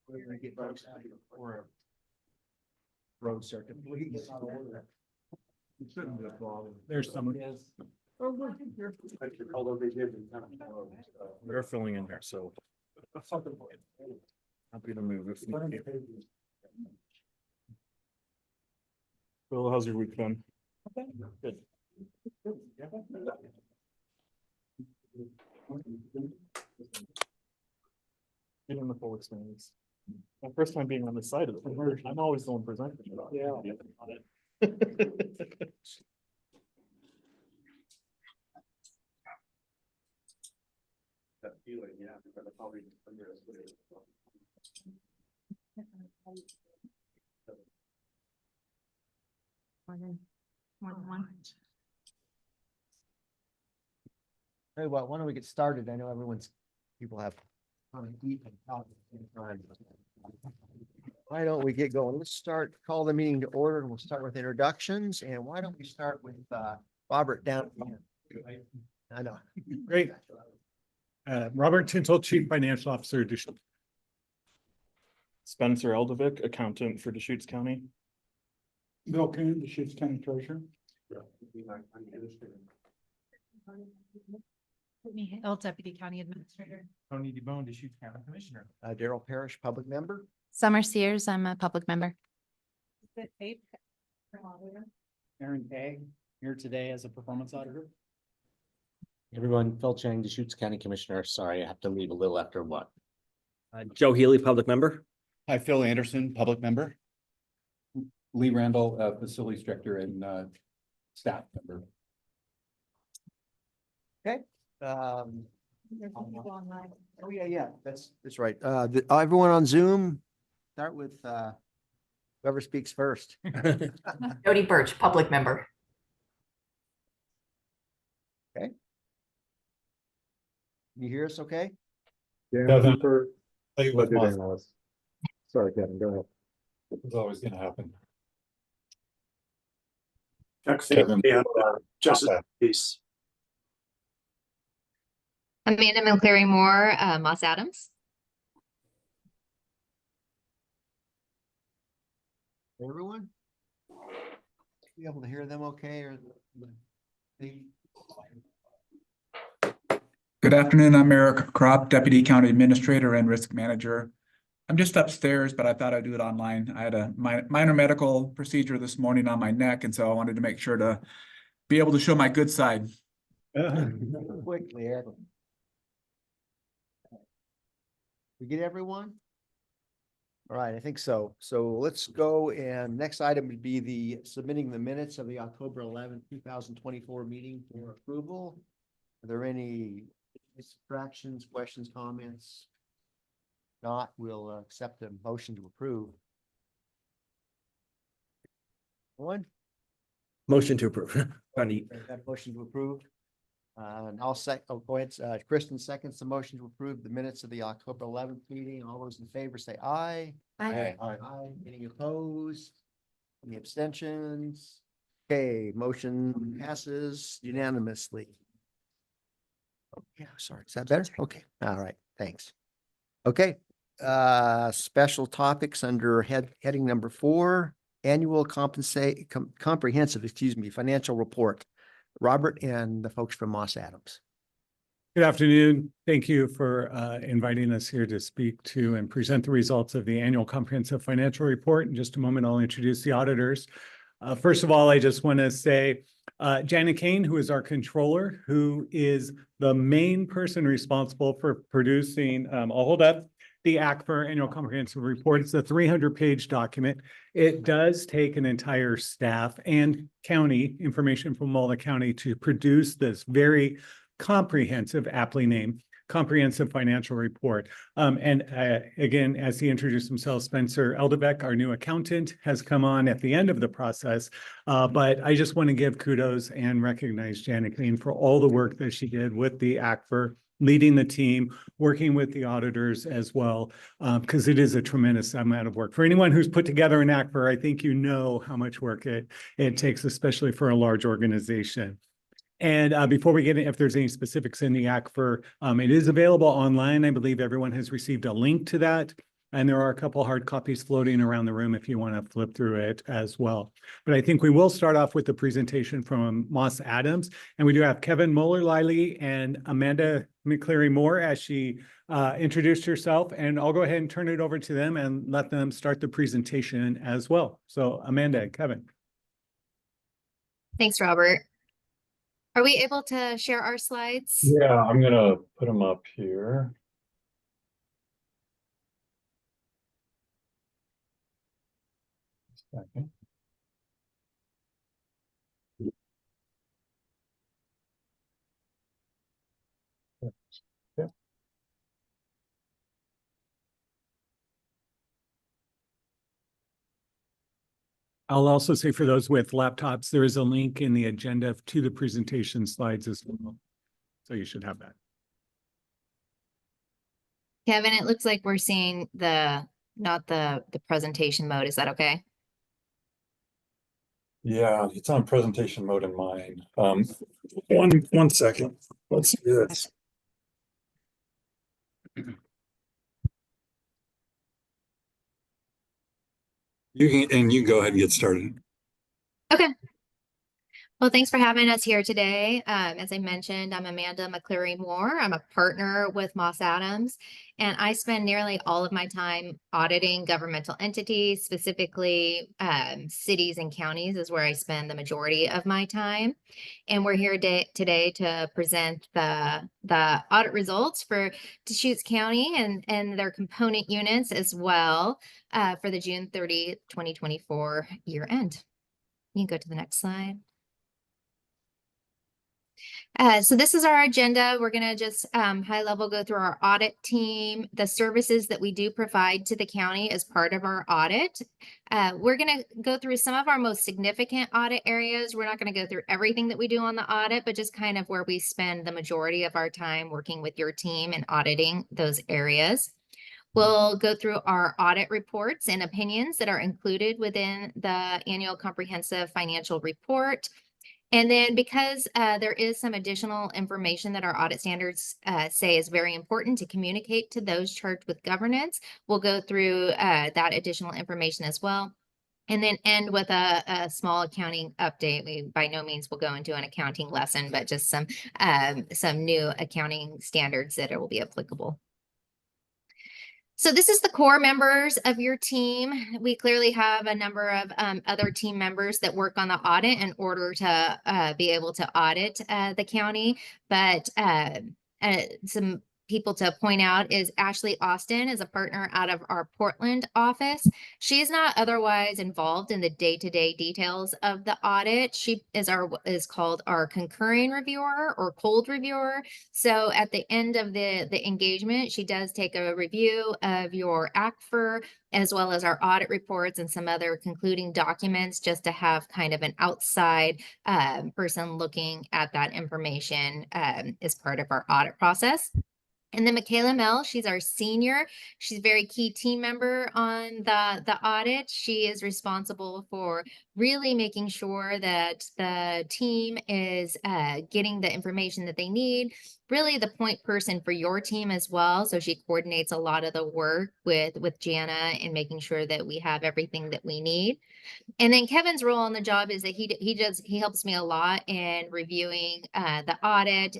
We're gonna get folks for a road circuit. There's some. They're filling in there, so. Happy to move if need be. Bill, how's your week been? Good. Getting the full experience. My first time being on the side of it. I'm always the one presenting. Yeah. That feeling, yeah. Probably. Hey, well, why don't we get started? I know people have. Why don't we get going? Let's call the meeting to order, and we'll start with introductions. And why don't we start with Robert down here? I know. Great. Robert Tintle, Chief Financial Officer, Deschutes. Spencer Eldevick, Accountant for Deschutes County. Bill Coon, Deschutes County Treasurer. Whitney Hill, Deputy County Administrator. Tony DeBone, Deschutes County Commissioner. Daryl Parrish, public member. Summer Sears, I'm a public member. Aaron Tagg, here today as a performance auditor. Everyone, Phil Chang, Deschutes County Commissioner. Sorry, I have to leave a little after one. Joe Healy, public member. Hi, Phil Anderson, public member. Lee Randall, facilities director and staff member. Oh, yeah, that's right. Everyone on Zoom, start with whoever speaks first. Jody Birch, public member. You hear us okay? Kevin, Sorry, Kevin, go ahead. it's always gonna happen. Kevin. Justice peace. Amanda McCleary Moore, Moss Adams. Everyone? Be able to hear them okay or? Good afternoon, I'm Eric Kropp, Deputy County Administrator and Risk Manager. I'm just upstairs, but I thought I'd do it online. I had a minor medical procedure this morning on my neck, and so I wanted to make sure to be able to show my good side. Quickly, Eric. We get everyone? All right, I think so. So let's go, and next item would be the submitting the minutes of the October 11th, 2024 meeting for approval. Are there any subtractions, questions, comments? Not, we'll accept the motion to approve. One? Motion to approve. Funny. Got a motion to approve. And I'll go ahead. Kristen seconds the motion to approve the minutes of the October 11th meeting. All those in favor say aye. Aye. Aye. Any opposed? Any abstentions? Okay, motion passes unanimously. Oh, yeah, sorry. Is that better? Okay. All right. Thanks. Okay. Special topics under heading number 4, annual comprehensive, financial report. Robert and the folks from Moss Adams. Good afternoon. Thank you for inviting us here to speak to and present the results of the annual comprehensive financial report. In just a moment, I'll introduce the auditors. First of all, I just want to say Janet Kane, who is our controller, who is the main person responsible for producing, I'll hold up the ACFR annual comprehensive report. It's a 300-page document. It does take an entire staff and county information from all the county to produce this very comprehensive, aptly named, comprehensive financial report. Again, as he introduced himself, Spencer Eldebeck, our new accountant, has come on at the end of the process. But I just want to give kudos and recognize Janet Kane for all the work that she did with the ACFR, leading the team, working with the auditors as well, because it is a tremendous amount of work. For anyone who's put together an ACFR, I think you know how much work it takes, especially for a large organization. And before we get in, if there's any specifics in the ACFR, it is available online. I believe everyone has received a link to that. And there are a couple hard copies floating around the room if you want to flip through it as well. But I think we will start off with the presentation from Moss Adams. And we do have Kevin Moeller-Liley and Amanda McCleary Moore as she introduced herself. And I'll go ahead and turn it over to them and let them start the presentation as well. So Amanda, Kevin. Thanks, Robert. Are we able to share our slides? Yeah, I'm gonna put them up here. Second. Yeah. I'll also say for those with laptops, there is a link in the agenda to the presentation slides as well. So you should have that. Kevin, it looks like we're seeing not the presentation mode. Is that okay? Yeah, it's on presentation mode in mine. One second. Let's do this. You can go ahead and get started. Okay. Well, thanks for having us here today. As I mentioned, I'm Amanda McCleary Moore. I'm a partner with Moss Adams, and I spend nearly all of my time auditing governmental entities, specifically cities and counties is where I spend the majority of my time. And we're here today to present the audit results for Deschutes County and their component units as well for the June 30, 2024 year end. You can go to the next slide. So this is our agenda. We're going to just high level go through our audit team, the services that we do provide to the county as part of our audit. We're going to go through some of our most significant audit areas. We're not going to go through everything that we do on the audit, but just kind of where we spend the majority of our time working with your team and auditing those areas. We'll go through our audit reports and opinions that are included within the annual comprehensive financial report. And then because there is some additional information that our audit standards say is very important to communicate to those charged with governance, we'll go through that additional information as well. And then end with a small accounting update. We by no means will go into an accounting lesson, but just some new accounting standards that will be applicable. So this is the core members of your team. We clearly have a number of other team members that work on the audit in order to be able to audit the county. But some people to point out is Ashley Austin is a partner out of our Portland office. She is not otherwise involved in the day-to-day details of the audit. She is called our concurring reviewer or cold reviewer. So at the end of the engagement, she does take a review of your ACFR as well as our audit reports and some other concluding documents just to have kind of an outside person looking at that information as part of our audit process. And then Michaela Mell, she's our senior. She's a very key team member on the audit. She is responsible for really making sure that the team is getting the information that they need, really the point person for your team as well. So she coordinates a lot of the work with Jana and making sure that we have everything that we need. And then Kevin's role on the job is that he helps me a lot in reviewing the audit,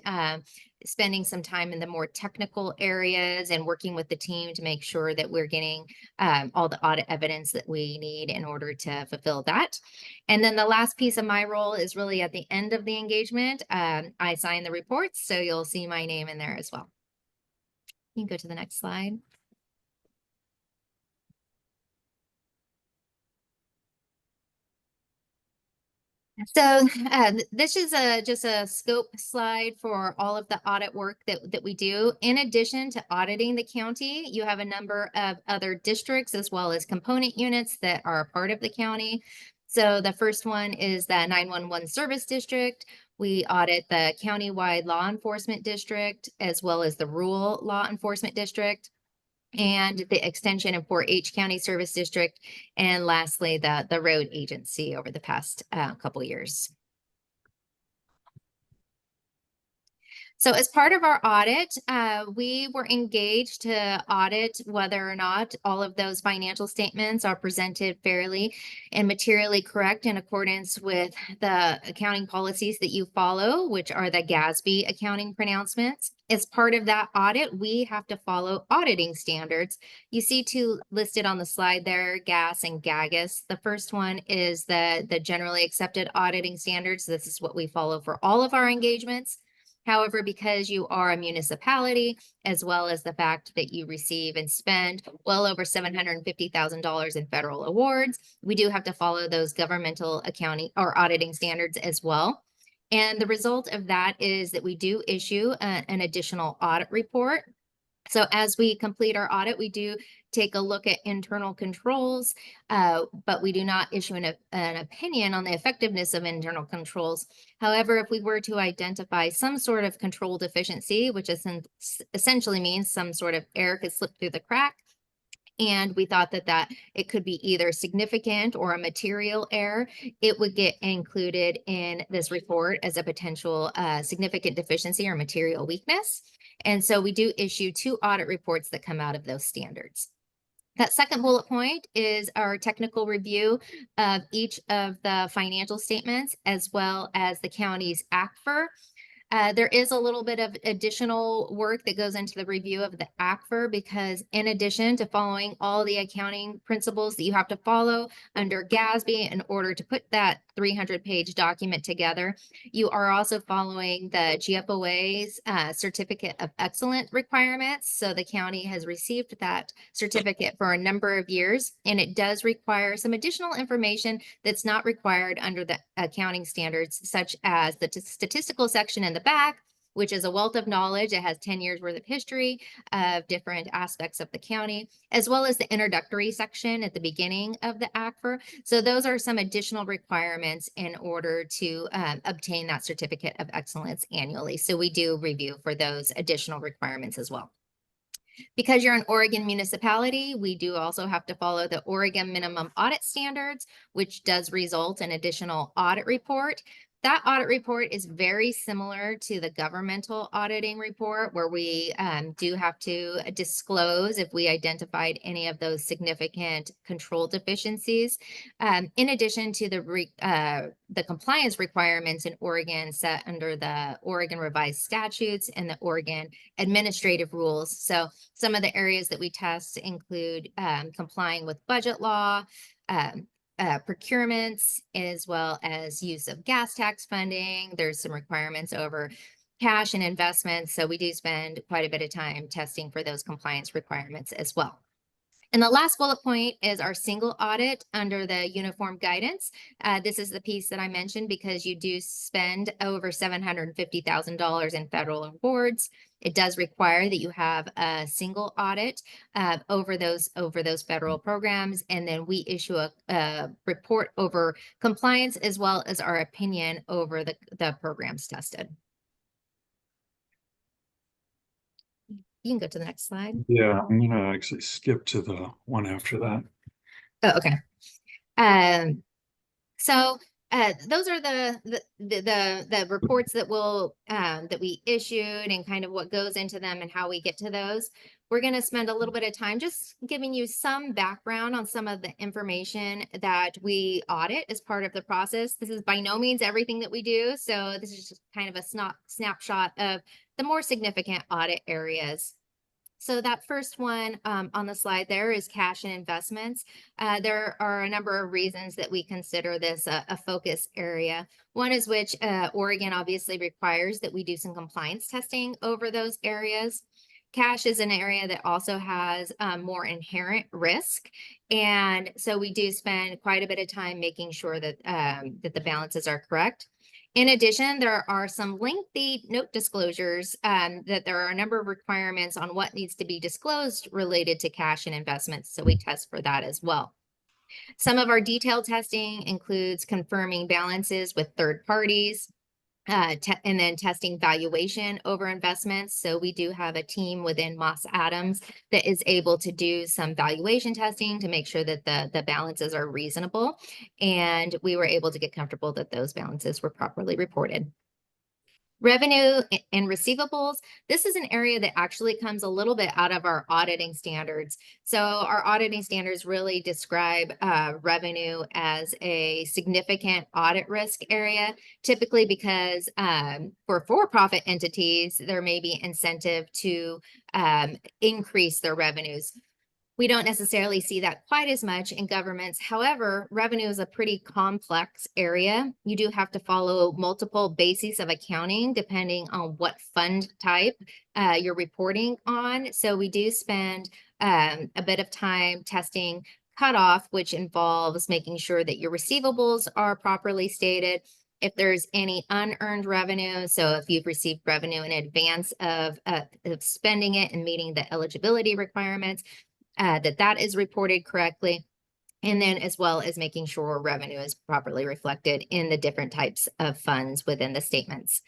spending some time in the more technical areas and working with the team to make sure that we're getting all the audit evidence that we need in order to fulfill that. And then the last piece of my role is really at the end of the engagement. I sign the reports, so you'll see my name in there as well. You can go to the next slide. So this is just a scope slide for all of the audit work that we do. In addition to auditing the county, you have a number of other districts as well as component units that are a part of the county. So the first one is the 911 service district. We audit the countywide law enforcement district as well as the rural law enforcement district, and the extension of 4H County Service District, and lastly, the road agency over the past couple years. So as part of our audit, we were engaged to audit whether or not all of those financial statements are presented fairly and materially correct in accordance with the accounting policies that you follow, which are the GASB accounting pronouncements. As part of that audit, we have to follow auditing standards. You see two listed on the slide there, GAS and GAGAS. The first one is the generally accepted auditing standards. This is what we follow for all of our engagements. However, because you are a municipality, as well as the fact that you receive and spend well over $750,000 in federal awards, we do have to follow those governmental accounting or auditing standards as well. And the result of that is that we do issue an additional audit report. So as we complete our audit, we do take a look at internal controls, but we do not issue an opinion on the effectiveness of internal controls. However, if we were to identify some sort of control deficiency, which essentially means some sort of error could slip through the crack, and we thought that it could be either significant or a material error, it would get included in this report as a potential significant deficiency or material weakness. And so we do issue 2 audit reports that come out of those standards. That second bullet point is our technical review of each of the financial statements as well as the county's ACFR. There is a little bit of additional work that goes into the review of the ACFR because in addition to following all the accounting principles that you have to follow under GASB in order to put that 300-page document together, you are also following the GFOA's Certificate of Excellence requirements. So the county has received that certificate for a number of years, and it does require some additional information that's not required under the accounting standards, such as the statistical section in the back, which is a wealth of knowledge. It has 10 years worth of history of different aspects of the county, as well as the introductory section at the beginning of the ACFR. So those are some additional requirements in order to obtain that certificate of excellence annually. So we do review for those additional requirements as well. Because you're an Oregon municipality, we do also have to follow the Oregon minimum audit standards, which does result in additional audit report. That audit report is very similar to the governmental auditing report where we do have to disclose if we identified any of those significant control deficiencies. In addition to the compliance requirements in Oregon set under the Oregon revised statutes and the Oregon administrative rules. So some of the areas that we test include complying with budget law, procurements, as well as use of gas tax funding. There's some requirements over cash and investments. So we do spend quite a bit of time testing for those compliance requirements as well. And the last bullet point is our single audit under the uniform guidance. This is the piece that I mentioned because you do spend over $750,000 in federal awards. It does require that you have a single audit over those federal programs, and then we issue a report over compliance as well as our opinion over the programs tested. You can go to the next slide. Yeah, I'm gonna actually skip to the one after that. Oh, okay. So those are the reports that that we issued and kind of what goes into them and how we get to those. We're going to spend a little bit of time just giving you some background on some of the information that we audit as part of the process. This is by no means everything that we do. So this is just kind of a snapshot of the more significant audit areas. So that first one on the slide there is cash and investments. There are a number of reasons that we consider this a focus area. One is which Oregon obviously requires that we do some compliance testing over those areas. Cash is an area that also has more inherent risk. And so we do spend quite a bit of time making sure that, that the balances are correct. In addition, there are some lengthy note disclosures that there are a number of requirements on what needs to be disclosed related to cash and investments. So we test for that as well. Some of our detailed testing includes confirming balances with third parties, and then testing valuation over investments. So we do have a team within Moss Adams that is able to do some valuation testing to make sure that the balances are reasonable. And we were able to get comfortable that those balances were properly reported. Revenue and receivables, this is an area that actually comes a little bit out of our auditing standards. So our auditing standards really describe revenue as a significant audit risk area, typically because for-profit entities, there may be incentive to increase their revenues. We don't necessarily see that quite as much in governments. However, revenue is a pretty complex area. You do have to follow multiple bases of accounting depending on what fund type you're reporting on. So we do spend a bit of time testing cutoff, which involves making sure that your receivables are properly stated. If there's any unearned revenue, so if you've received revenue in advance of spending it and meeting the eligibility requirements, that is reported correctly. And then as well as making sure revenue is properly reflected in the different types of funds within the statements.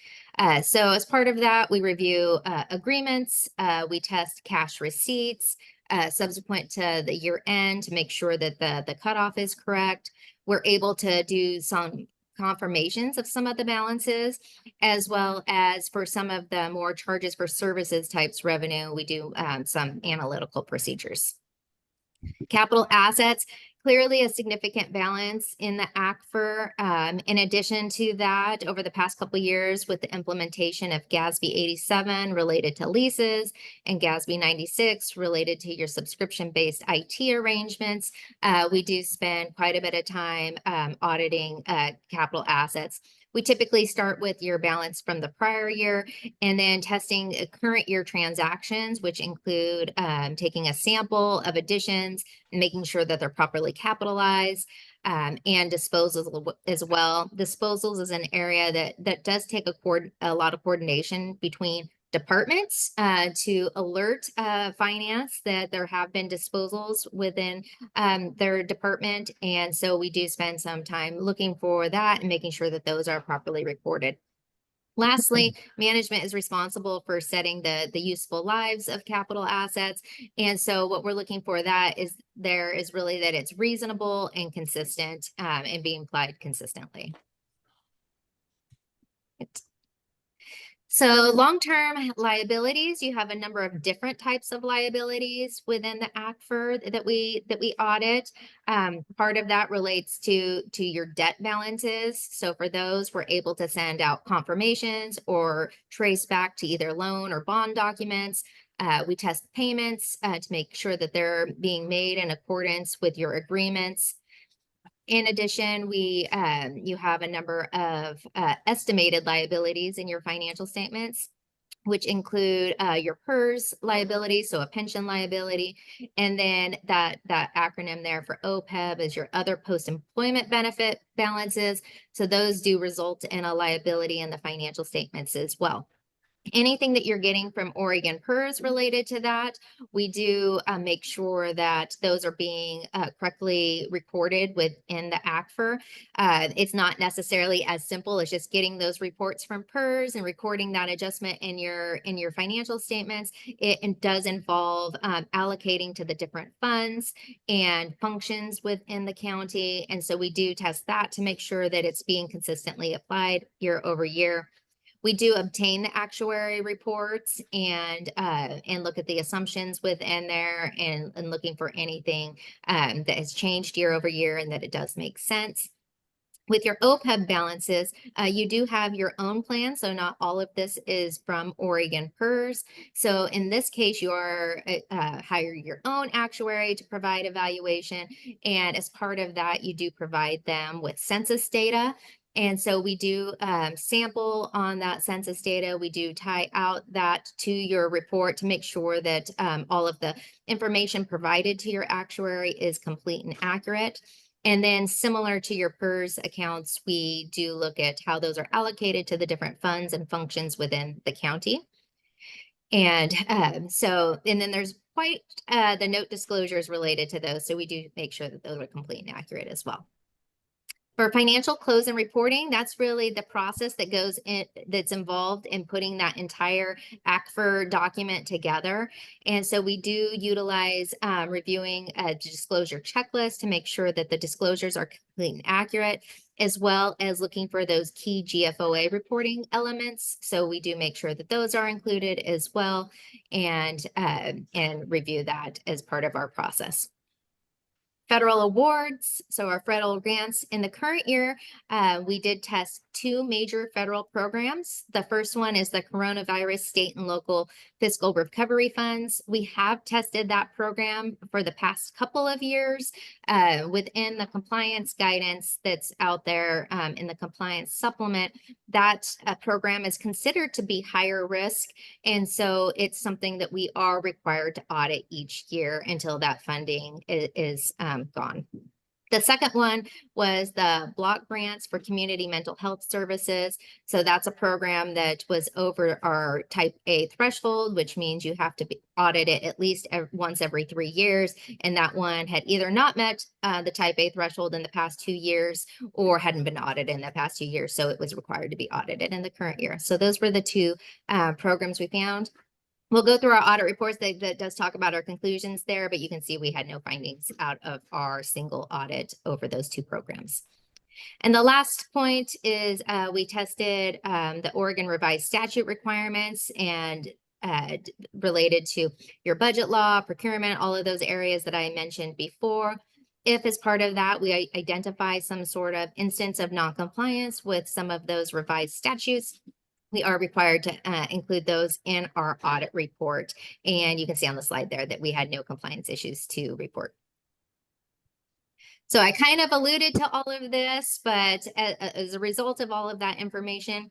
So as part of that, we review agreements, we test cash receipts, subsequent to the year end to make sure that the cutoff is correct. We're able to do some confirmations of some of the balances, as well as for some of the more charges for services types revenue, we do some analytical procedures. Capital assets, clearly a significant balance in the ACFR. In addition to that, over the past couple of years with the implementation of GASB 87 related to leases and GASB 96 related to your subscription-based IT arrangements, we do spend quite a bit of time auditing capital assets. We typically start with your balance from the prior year and then testing current year transactions, which include taking a sample of additions and making sure that they're properly capitalized, and disposals as well. Disposals is an area that does take a lot of coordination between departments to alert finance that there have been disposals within their department. And so we do spend some time looking for that and making sure that those are properly recorded. Lastly, management is responsible for setting the useful lives of capital assets. And so what we're looking for that is really that it's reasonable and consistent and being applied consistently. So long-term liabilities, you have a number of different types of liabilities within the ACFR that we audit. Part of that relates to your debt balances. So for those, we're able to send out confirmations or trace back to either loan or bond documents. We test payments to make sure that they're being made in accordance with your agreements. In addition, you have a number of estimated liabilities in your financial statements, which include your PERS liability, so a pension liability, and then that acronym there for OPEB is your other post-employment benefit balances. So those do result in a liability in the financial statements as well. Anything that you're getting from Oregon PERS related to that, we do make sure that those are being correctly recorded within the ACFR. It's not necessarily as simple as just getting those reports from PERS and recording that adjustment in your financial statements. It does involve allocating to the different funds and functions within the county. And so we do test that to make sure that it's being consistently applied year over year. We do obtain the actuary reports and look at the assumptions within there and looking for anything that has changed year over year and that it does make sense. With your OPEB balances, you do have your own plan. So not all of this is from Oregon PERS. So in this case, you are hire your own actuary to provide evaluation. And as part of that, you do provide them with census data. And so we do sample on that census data. We do tie out that to your report to make sure that all of the information provided to your actuary is complete and accurate. And then similar to your PERS accounts, we do look at how those are allocated to the different funds and functions within the county. And and then there's quite the note disclosures related to those. So we do make sure that those are complete and accurate as well. For financial close and reporting, that's really the process that goes in, that's involved in putting that entire ACFR document together. And so we do utilize reviewing a disclosure checklist to make sure that the disclosures are complete and accurate, as well as looking for those key GFOA reporting elements. So we do make sure that those are included as well, and review that as part of our process. Federal awards, so our federal grants. In the current year, we did test 2 major federal programs. The first one is the Coronavirus State and Local Fiscal Recovery Funds. We have tested that program for the past couple of years within the compliance guidance that's out there in the compliance supplement. That program is considered to be higher risk, and so it's something that we are required to audit each year until that funding is gone. The second one was the block grants for community mental health services. So that's a program that was over our type A threshold, which means you have to be audited at least once every 3 years. And that one had either not met the type A threshold in the past 2 years or hadn't been audited in the past 2 years. So it was required to be audited in the current year. So those were the 2 programs we found. We'll go through our audit reports that does talk about our conclusions there, but you can see we had no findings out of our single audit over those 2 programs. And the last point is we tested the Oregon revised statute requirements and related to your budget law, procurement, all of those areas that I mentioned before. If as part of that, we identify some sort of instance of noncompliance with some of those revised statutes, we are required to include those in our audit report. And you can see on the slide there that we had no compliance issues to report. So I kind of alluded to all of this, but as a result of all of that information,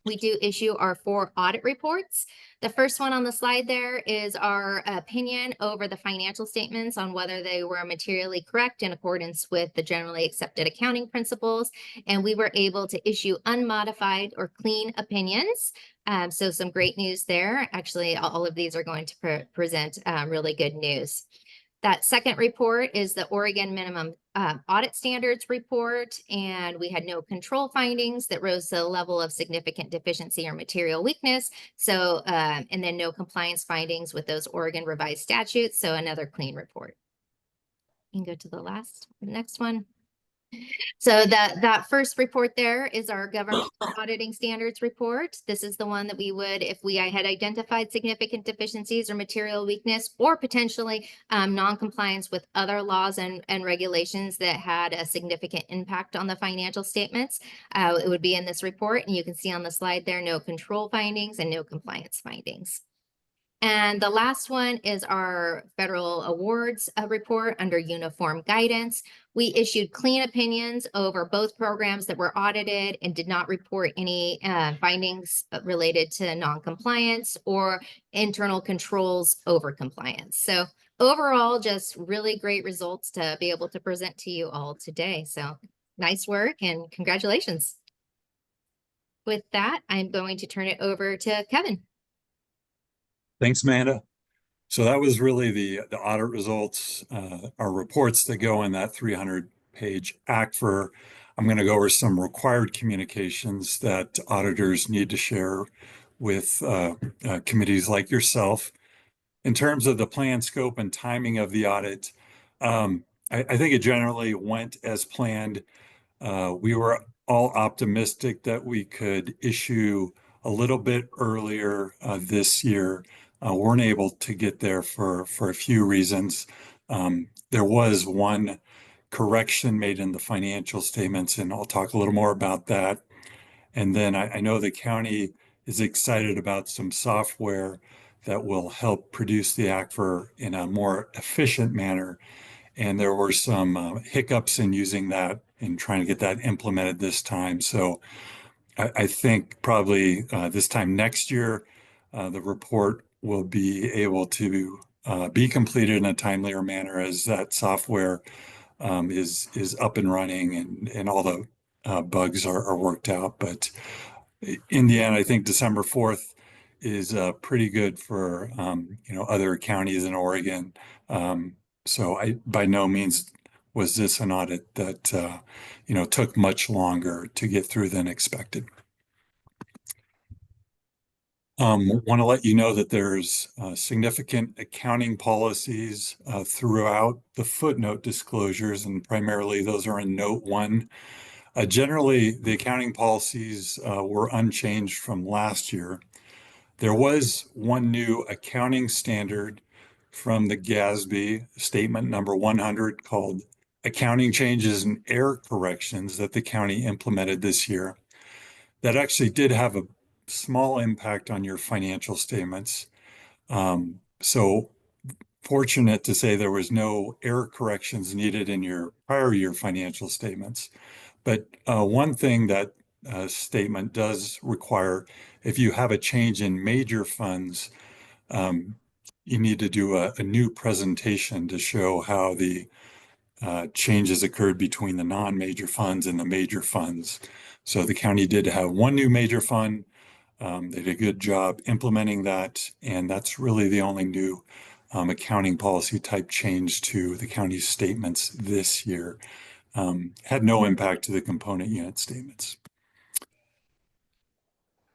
we do issue our 4 audit reports. The first one on the slide there is our opinion over the financial statements on whether they were materially correct in accordance with the generally accepted accounting principles. And we were able to issue unmodified or clean opinions. So some great news there. Actually, all of these are going to present really good news. That second report is the Oregon Minimum Audit Standards report, and we had no control findings that rose to the level of significant deficiency or material weakness. So, and then no compliance findings with those Oregon revised statutes. So another clean report. You can go to the next one. So that first report there is our government auditing standards report. This is the one that we would, if we had identified significant deficiencies or material weakness, or potentially non-compliance with other laws and regulations that had a significant impact on the financial statements, it would be in this report. And you can see on the slide there, no control findings and no compliance findings. And the last one is our federal awards report under uniform guidance. We issued clean opinions over both programs that were audited and did not report any findings related to non-compliance or internal controls over compliance. So overall, just really great results to be able to present to you all today. So nice work and congratulations. With that, I'm going to turn it over to Kevin. Thanks, Amanda. So that was really the audit results, our reports that go in that 300-page ACFR. I'm going to go over some required communications that auditors need to share with committees like yourself. In terms of the plan, scope, and timing of the audit, I think it generally went as planned. We were all optimistic that we could issue a little bit earlier this year. Weren't able to get there for a few reasons. There was one correction made in the financial statements, and I'll talk a little more about that. And then I know the county is excited about some software that will help produce the ACFR in a more efficient manner. And there were some hiccups in using that and trying to get that implemented this time. So I think probably this time next year, the report will be able to be completed in a timelier manner as that software is up and running and all the bugs are worked out. But in the end, I think December 4th is pretty good for other counties in Oregon. So I by no means was this an audit that, took much longer to get through than expected. Want to let you know that there's significant accounting policies throughout the footnote disclosures, and primarily those are in note 1. Generally, the accounting policies were unchanged from last year. There was one new accounting standard from the GASB, statement number 100, called Accounting Changes and Error Corrections, that the county implemented this year. That actually did have a small impact on your financial statements. So fortunate to say there was no error corrections needed in your prior year financial statements. But one thing that statement does require, if you have a change in major funds, you need to do a new presentation to show how the changes occurred between the non-major funds and the major funds. So the county did have one new major fund. They did a good job implementing that, and that's really the only new accounting policy type change to the county's statements this year. Had no impact to the component unit statements.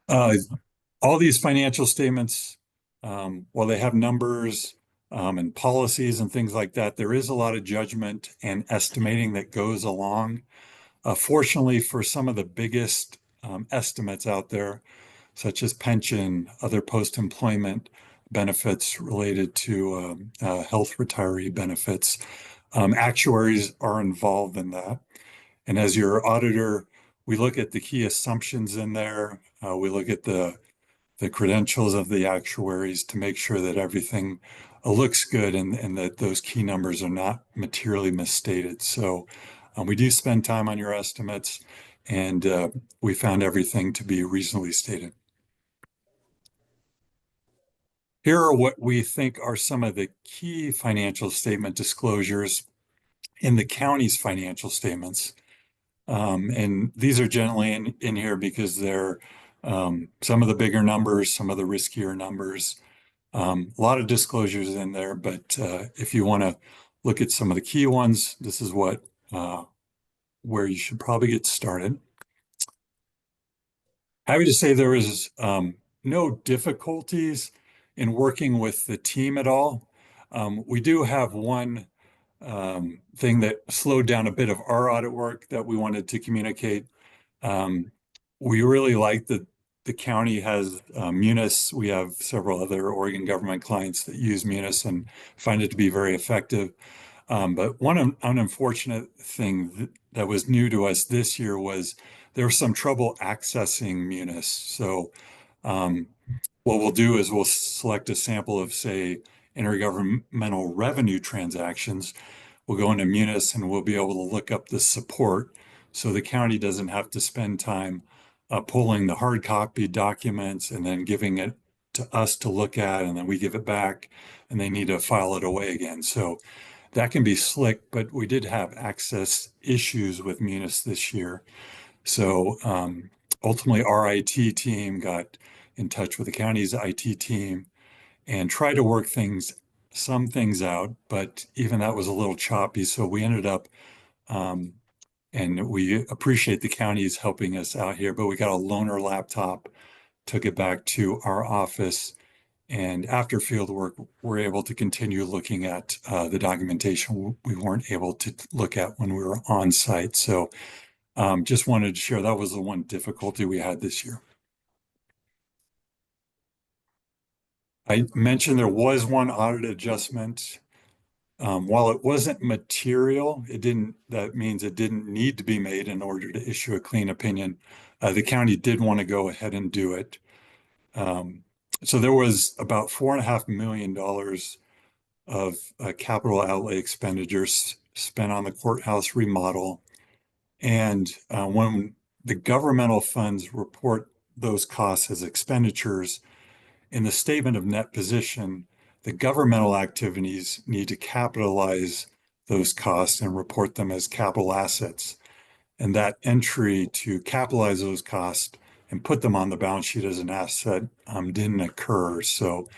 All these financial statements, while they have numbers and policies and things like that, there is a lot of judgment and estimating that goes along. Fortunately, for some of the biggest estimates out there, such as pension, other post-employment benefits related to health retiree benefits, actuaries are involved in that. And as your auditor, we look at the key assumptions in there. We look at the credentials of the actuaries to make sure that everything looks good and that those key numbers are not materially misstated. So we do spend time on your estimates, and we found everything to be reasonably stated. Here are what we think are some of the key financial statement disclosures in the county's financial statements. And these are generally in here because they're some of the bigger numbers, some of the riskier numbers. A lot of disclosures in there, but if you want to look at some of the key ones, this is where you should probably get started. Happy to say there is no difficulties in working with the team at all. We do have one thing that slowed down a bit of our audit work that we wanted to communicate. We really like that the county has Munis. We have several other Oregon government clients that use Munis and find it to be very effective. But one unfortunate thing that was new to us this year was there was some trouble accessing Munis. So what we'll do is we'll select a sample of, say, intergovernmental revenue transactions. We'll go into Munis and we'll be able to look up the support so the county doesn't have to spend time pulling the hard copy documents and then giving it to us to look at, and then we give it back and they need to file it away again. So that can be slick, but we did have access issues with Munis this year. So ultimately our IT team got in touch with the county's IT team and tried to work some things out, but even that was a little choppy. So we ended up, and we appreciate the counties helping us out here, but we got a loaner laptop, took it back to our office, and after field work, we're able to continue looking at the documentation we weren't able to look at when we were on site. So just wanted to share that was the one difficulty we had this year. I mentioned there was one audit adjustment. While it wasn't material, that means it didn't need to be made in order to issue a clean opinion. The county did want to go ahead and do it. So there was about $4.5 million of capital outlay expenditures spent on the courthouse remodel. And when the governmental funds report those costs as expenditures, in the statement of net position, the governmental activities need to capitalize those costs and report them as capital assets. And that entry to capitalize those costs and put them on the balance sheet as an asset didn't occur. So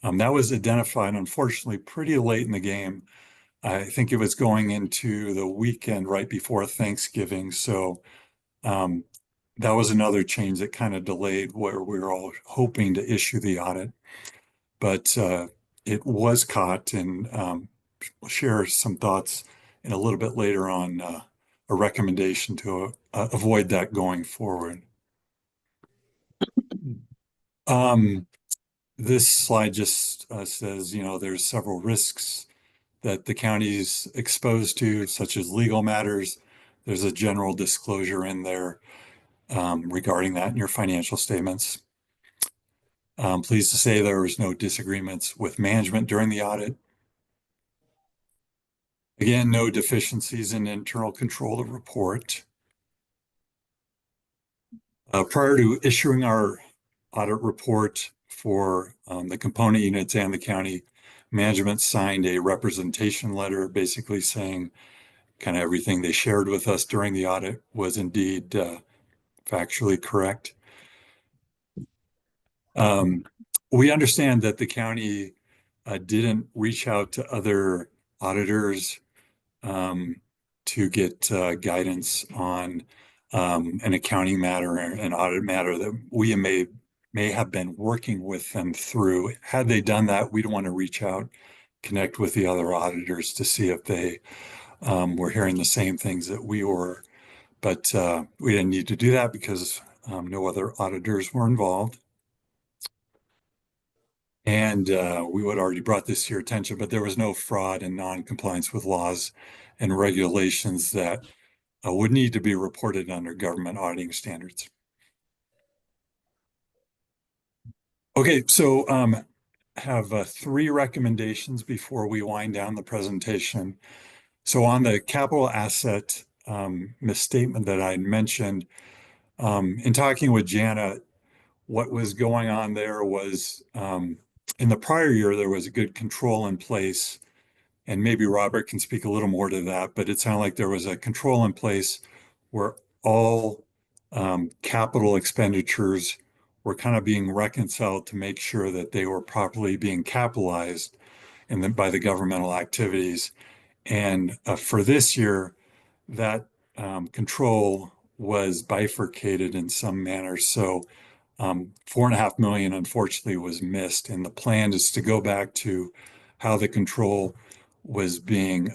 that was identified, unfortunately, pretty late in the game I think it was going into the weekend right before Thanksgiving. So that was another change that kind of delayed where we were all hoping to issue the audit. But it was caught, and we'll share some thoughts in a little bit later on a recommendation to avoid that going forward. This slide just says, there's several risks that the county's exposed to, such as legal matters. There's a general disclosure in there regarding that in your financial statements. I'm pleased to say there was no disagreements with management during the audit. Again, no deficiencies in internal control of report. Prior to issuing our audit report for the component units and the county, management signed a representation letter basically saying kind of everything they shared with us during the audit was indeed factually correct. We understand that the county didn't reach out to other auditors to get guidance on an accounting matter or an audit matter that we may have been working with them through. Had they done that, we'd want to reach out, connect with the other auditors to see if they were hearing the same things that we were. But we didn't need to do that because no other auditors were involved. And we would already brought this to your attention, but there was no fraud and non-compliance with laws and regulations that would need to be reported under government auditing standards. Okay, so have three recommendations before we wind down the presentation. So on the capital asset misstatement that I mentioned, in talking with Jana, what was going on there was in the prior year, there was a good control in place. And maybe Robert can speak a little more to that, but it sounded like there was a control in place where all capital expenditures were kind of being reconciled to make sure that they were properly being capitalized by the governmental activities. And for this year, that control was bifurcated in some manner. So 4.5 million, unfortunately, was missed. And the plan is to go back to how the control was being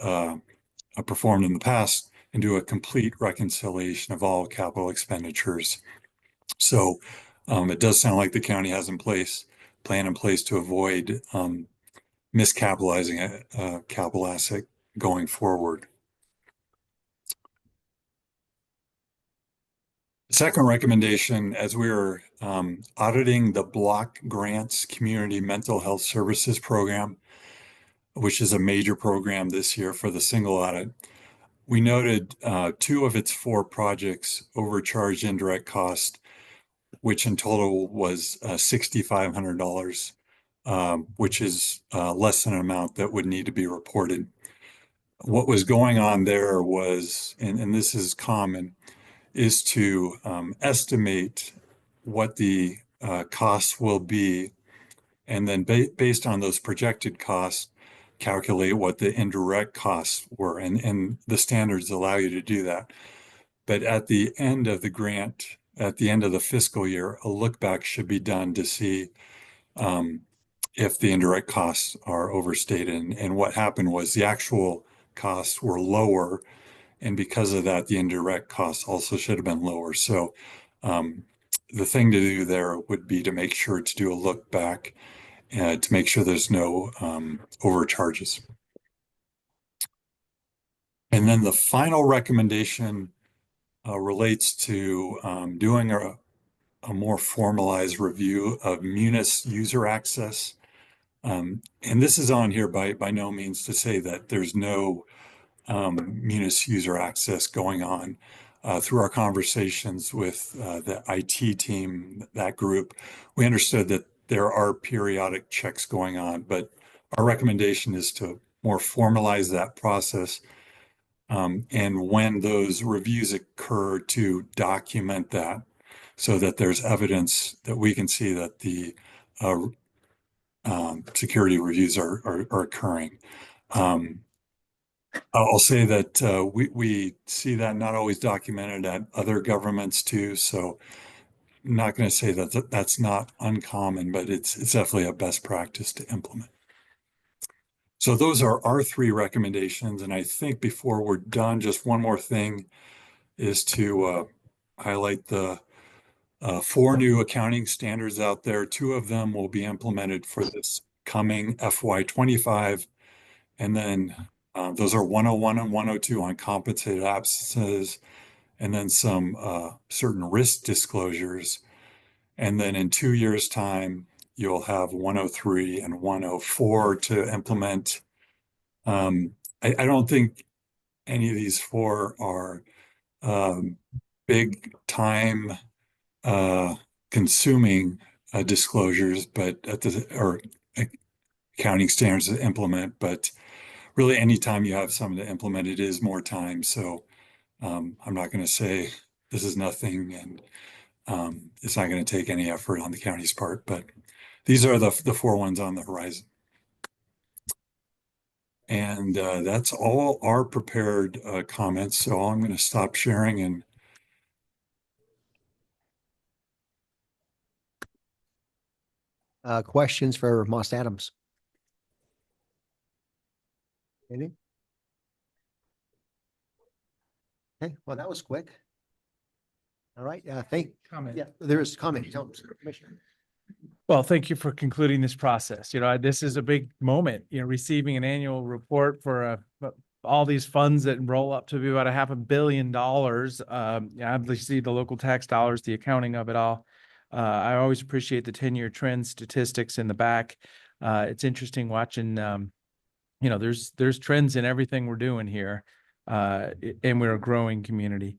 performed in the past and do a complete reconciliation of all capital expenditures. So it does sound like the county has plan in place to avoid miscapitalizing a capital asset going forward. Second recommendation, as we were auditing the Block Grants Community Mental Health Services Program, which is a major program this year for the single audit, we noted 2 of its 4 projects overcharged indirect cost, which in total was $6,500, which is less than an amount that would need to be reported. What was going on there was, and this is common, is to estimate what the costs will be, and then based on those projected costs, calculate what the indirect costs were. And the standards allow you to do that. But at the end of the grant, at the end of the fiscal year, a look back should be done to see if the indirect costs are overstated. And what happened was the actual costs were lower, and because of that, the indirect costs also should have been lower. So the thing to do there would be to make sure to do a look back to make sure there's no overcharges. And then the final recommendation relates to doing a more formalized review of Munis user access. And this is on here by no means to say that there's no Munis user access going on. Through our conversations with the IT team, that group, we understood that there are periodic checks going on, but our recommendation is to more formalize that process. And when those reviews occur, to document that so that there's evidence that we can see that the security reviews are occurring. I'll say that we see that not always documented at other governments too. So not going to say that that's not uncommon, but it's definitely a best practice to implement. So those are our three recommendations. And I think before we're done, just one more thing is to highlight the four new accounting standards out there. Two of them will be implemented for this coming FY25. And then those are 101 and 102 on compensated absences, and then some certain risk disclosures. And then in 2 years' time, you'll have 103 and 104 to implement. I don't think any of these four are big time consuming disclosures, but or accounting standards to implement. But really, anytime you have something to implement, it is more time. So I'm not going to say this is nothing and it's not going to take any effort on the county's part, but these are the four ones on the horizon. And that's all our prepared comments. So I'm going to stop sharing and questions for Moss Adams? Any? Okay, well, that was quick. All right, Comment. yeah, there is comment. Commissioner. Well, thank you for concluding this process. You know, this is a big moment, you know, receiving an annual report for all these funds that roll up to be about $500 million. Obviously the local tax dollars, the accounting of it all. I always appreciate the 10-year trend statistics in the back. It's interesting watching, you know, there's trends in everything we're doing here. And we're a growing community.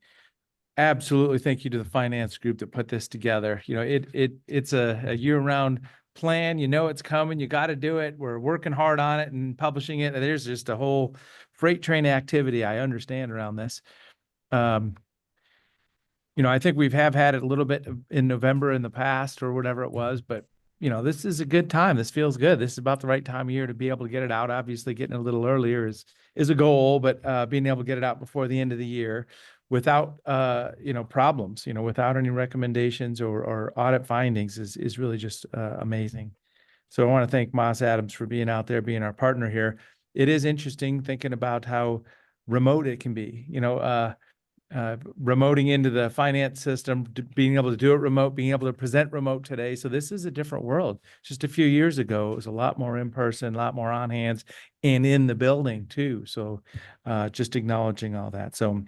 Absolutely. Thank you to the finance group that put this together. You know, it's a year-round plan. You know, it's coming. You got to do it. We're working hard on it and publishing it. There's just a whole freight train activity I understand around this. You know, I think we've had it a little bit in November in the past or whatever it was, but you know, this is a good time. This feels good. This is about the right time of year to be able to get it out. Obviously, getting it a little earlier is a goal, but being able to get it out before the end of the year without you know, problems, you know, without any recommendations or audit findings is really just amazing. So I want to thank Moss Adams for being out there, being our partner here. It is interesting thinking about how remote it can be. You know, remoting into the finance system, being able to do it remote, being able to present remote today. So this is a different world. Just a few years ago, it was a lot more in person, a lot more on hands and in the building too. So just acknowledging all that. So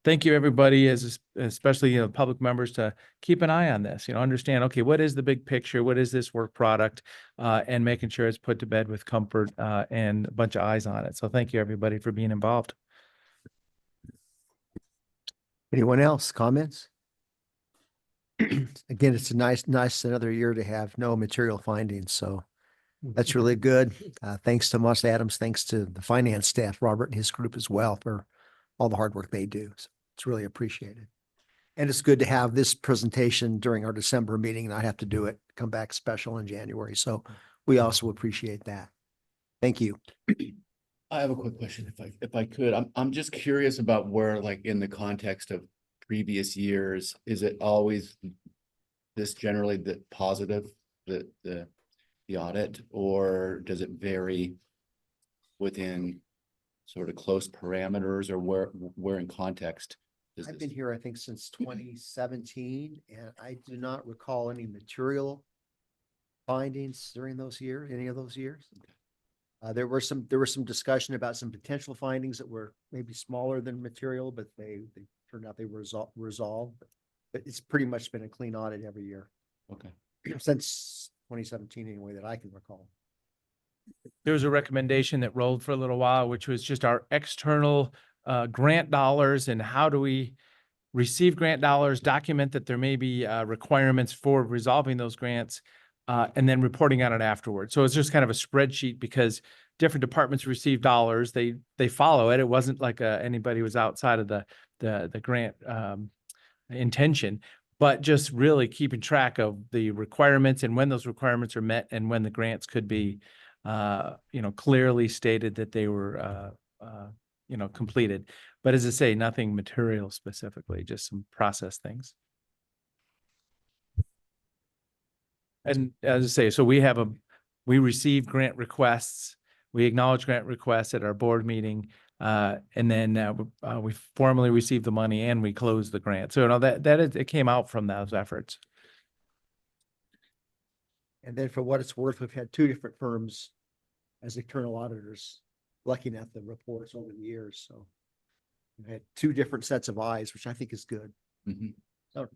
thank you, everybody, especially, you know, public members, to keep an eye on this, you know, understand, okay, what is the big picture? What is this work product? And making sure it's put to bed with comfort and a bunch of eyes on it. So thank you, everybody, for being involved. Anyone else? Comments? Again, it's a nice another year to have no material findings. So that's really good. Thanks to Moss Adams. Thanks to the finance staff, Robert and his group as well, for all the hard work they do. So it's really appreciated. And it's good to have this presentation during our December meeting. And I have to do it, come back special in January. So we also appreciate that. Thank you. I have a quick question if I could. I'm just curious about where, like, in the context of previous years, is it always this generally the positive, the audit, or does it vary within sort of close parameters, or where in context? I've been here, I think, since 2017, and I do not recall any material findings during those years, any of those years. There was some discussion about some potential findings that were maybe smaller than material, but they turned out they were resolved. But it's pretty much been a clean audit every year. Okay. Since 2017 anyway, that I can recall. There was a recommendation that rolled for a little while, which was just our external grant dollars and how do we receive grant dollars, document that there may be requirements for resolving those grants, and then reporting on it afterwards. So it's just kind of a spreadsheet because different departments receive dollars. They follow it. It wasn't like anybody was outside of the grant intention, but just really keeping track of the requirements and when those requirements are met and when the grants could be, you know, clearly stated that they were completed. But as I say, nothing material specifically, just some process things. And as I say, so we receive grant requests, we acknowledge grant requests at our board meeting. And then we formally receive the money and we close the grant. So it came out from those efforts. And then for what it's worth, we've had two different firms as external auditors looking at the reports over the years. So we had two different sets of eyes, which I think is good. Mhm. So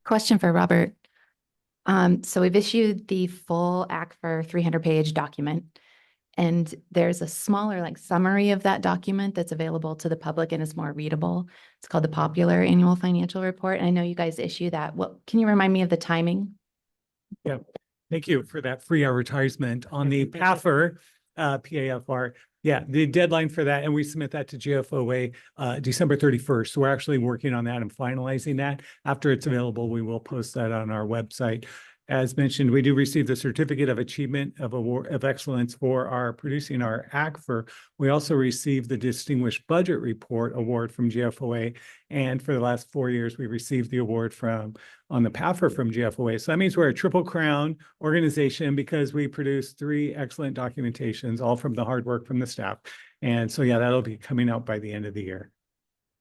Question for Robert. So we've issued the full ACFR 300-page document. And there's a smaller like summary of that document that's available to the public and is more readable. It's called the Popular Annual Financial Report. And I know you guys issue that. Can you remind me of the timing? Yeah, thank you for that free advertisement on the PAFR, PAFR. Yeah, the deadline for that, and we submit that to GFOA December 31st. So we're actually working on that and finalizing that. After it's available, we will post that on our website. As mentioned, we do receive the Certificate of Achievement of Award of Excellence for our producing our ACFR. We also received the Distinguished Budget Report Award from GFOA. And for the last 4 years, we received the award on the PAFR from GFOA. So that means we're a triple crown organization because we produce 3 excellent documentations, all from the hard work from the staff. And so, yeah, that'll be coming out by the end of the year.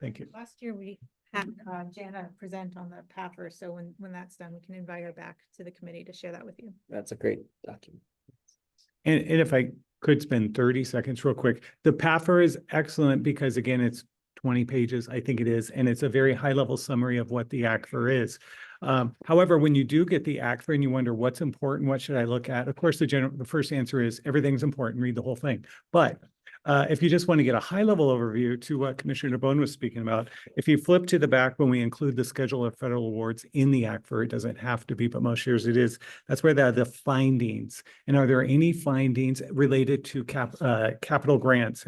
Thank you. Last year, we had Jana present on the PAFR, so when that's done, we can invite her back to the committee to share that with you. That's a great document. And if I could spend 30 seconds real quick, the PAFR is excellent because again, it's 20 pages, I think it is, and it's a very high level summary of what the ACFR is. However, when you do get the ACFR and you wonder what's important, what should I look at? Of course, the first answer is everything's important, read the whole thing. But if you just want to get a high level overview to what Commissioner Bone was speaking about, if you flip to the back when we include the schedule of federal awards in the ACFR, it doesn't have to be, but most years it is. That's where the findings. And are there any findings related to capital grants?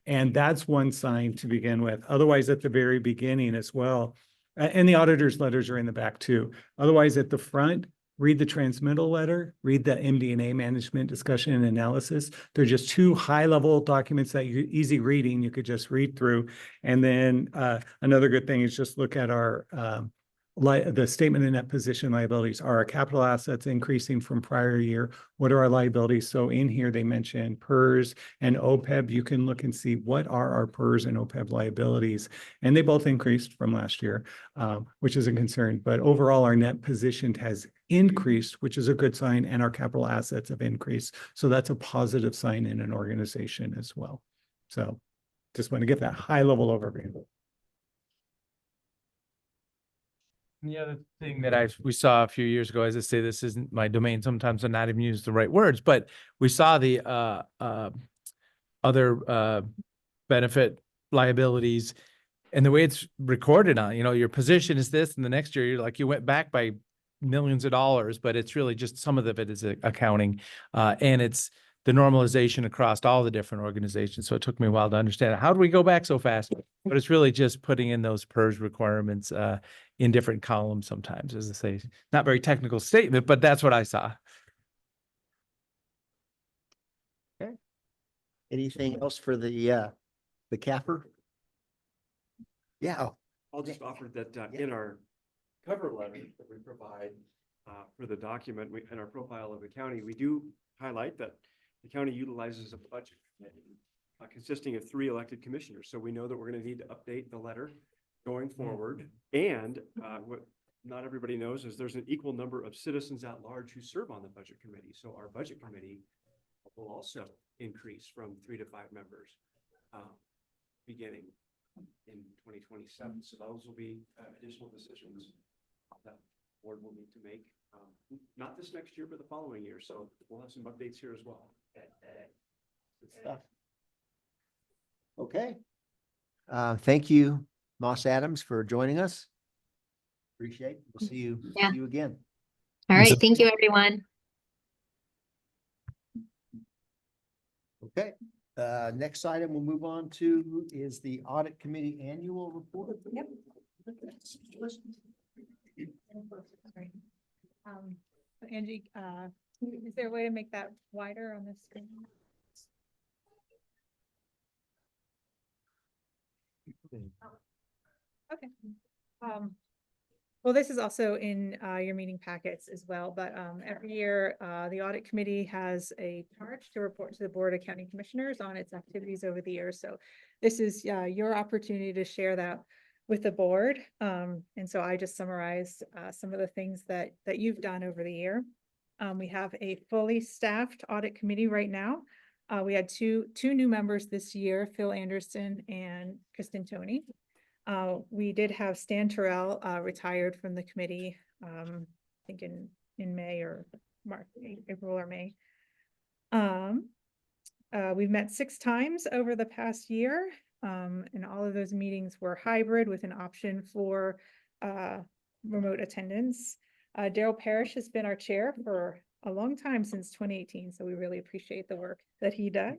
And that's one sign to begin with. Otherwise, at the very beginning as well, and the auditor's letters are in the back too. Otherwise, at the front, read the transmittal letter, read the MD&A management discussion and analysis. They're just 2 high-level documents that you easy reading, you could just read through. And then another good thing is just look at our the statement of net position liabilities. Are our capital assets increasing from prior year? What are our liabilities? So in here, they mention PERS and OPEB. You can look and see what are our PERS and OPEB liabilities. And they both increased from last year, which is a concern. But overall, our net position has increased, which is a good sign, and our capital assets have increased. So that's a positive sign in an organization as well. So just want to get that high level overview. The other thing that we saw a few years ago, as I say, this isn't my domain. Sometimes I'm not even use the right words, but we saw the other benefit liabilities and the way it's recorded on, your position is this, and the next year you went back by millions of dollars, but it's really just some of it is accounting, and it's the normalization across all the different organizations. So it took me a while to understand how do we go back so fast, but it's really just putting in those PERS requirements in different columns sometimes, as I say, not very technical statement, but that's what I saw. Okay. Anything else for the CAFR? Yeah. I'll just offer that in our cover letter that we provide for the document, in our profile of the county, we do highlight that the county utilizes a budget committee consisting of 3 elected commissioners. So we know that we're going to need to update the letter going forward. And what not everybody knows is there's an equal number of citizens at large who serve on the budget committee. So our budget committee will also increase from 3 to 5 members beginning in 2027. So those will be additional decisions that the board will need to make, not this next year, but the following year. So we'll have some updates here as well. Good stuff. Okay. Thank you, Moss Adams, for joining us. Appreciate it. We'll see you again. All right. Thank you, everyone. Okay. Next item we'll move on to is the Audit Committee Annual Report. Yep. Angie, is there a way to make that wider on this screen? Okay. Well, this is also in your meeting packets as well, but every year, the audit committee has a charge to report to the Board of County Commissioners on its activities over the years. So this is your opportunity to share that with the board. And so I just summarized some of the things that you've done over the year. We have a fully staffed audit committee right now. We had two new members this year, Phil Anderson and Kristen Toney. We did have Stan Terrell retired from the committee, I think in May or March, April or May. We've met 6 times over the past year, and all of those meetings were hybrid with an option for remote attendance. Daryl Parrish has been our chair for a long time, since 2018, so we really appreciate the work that he does.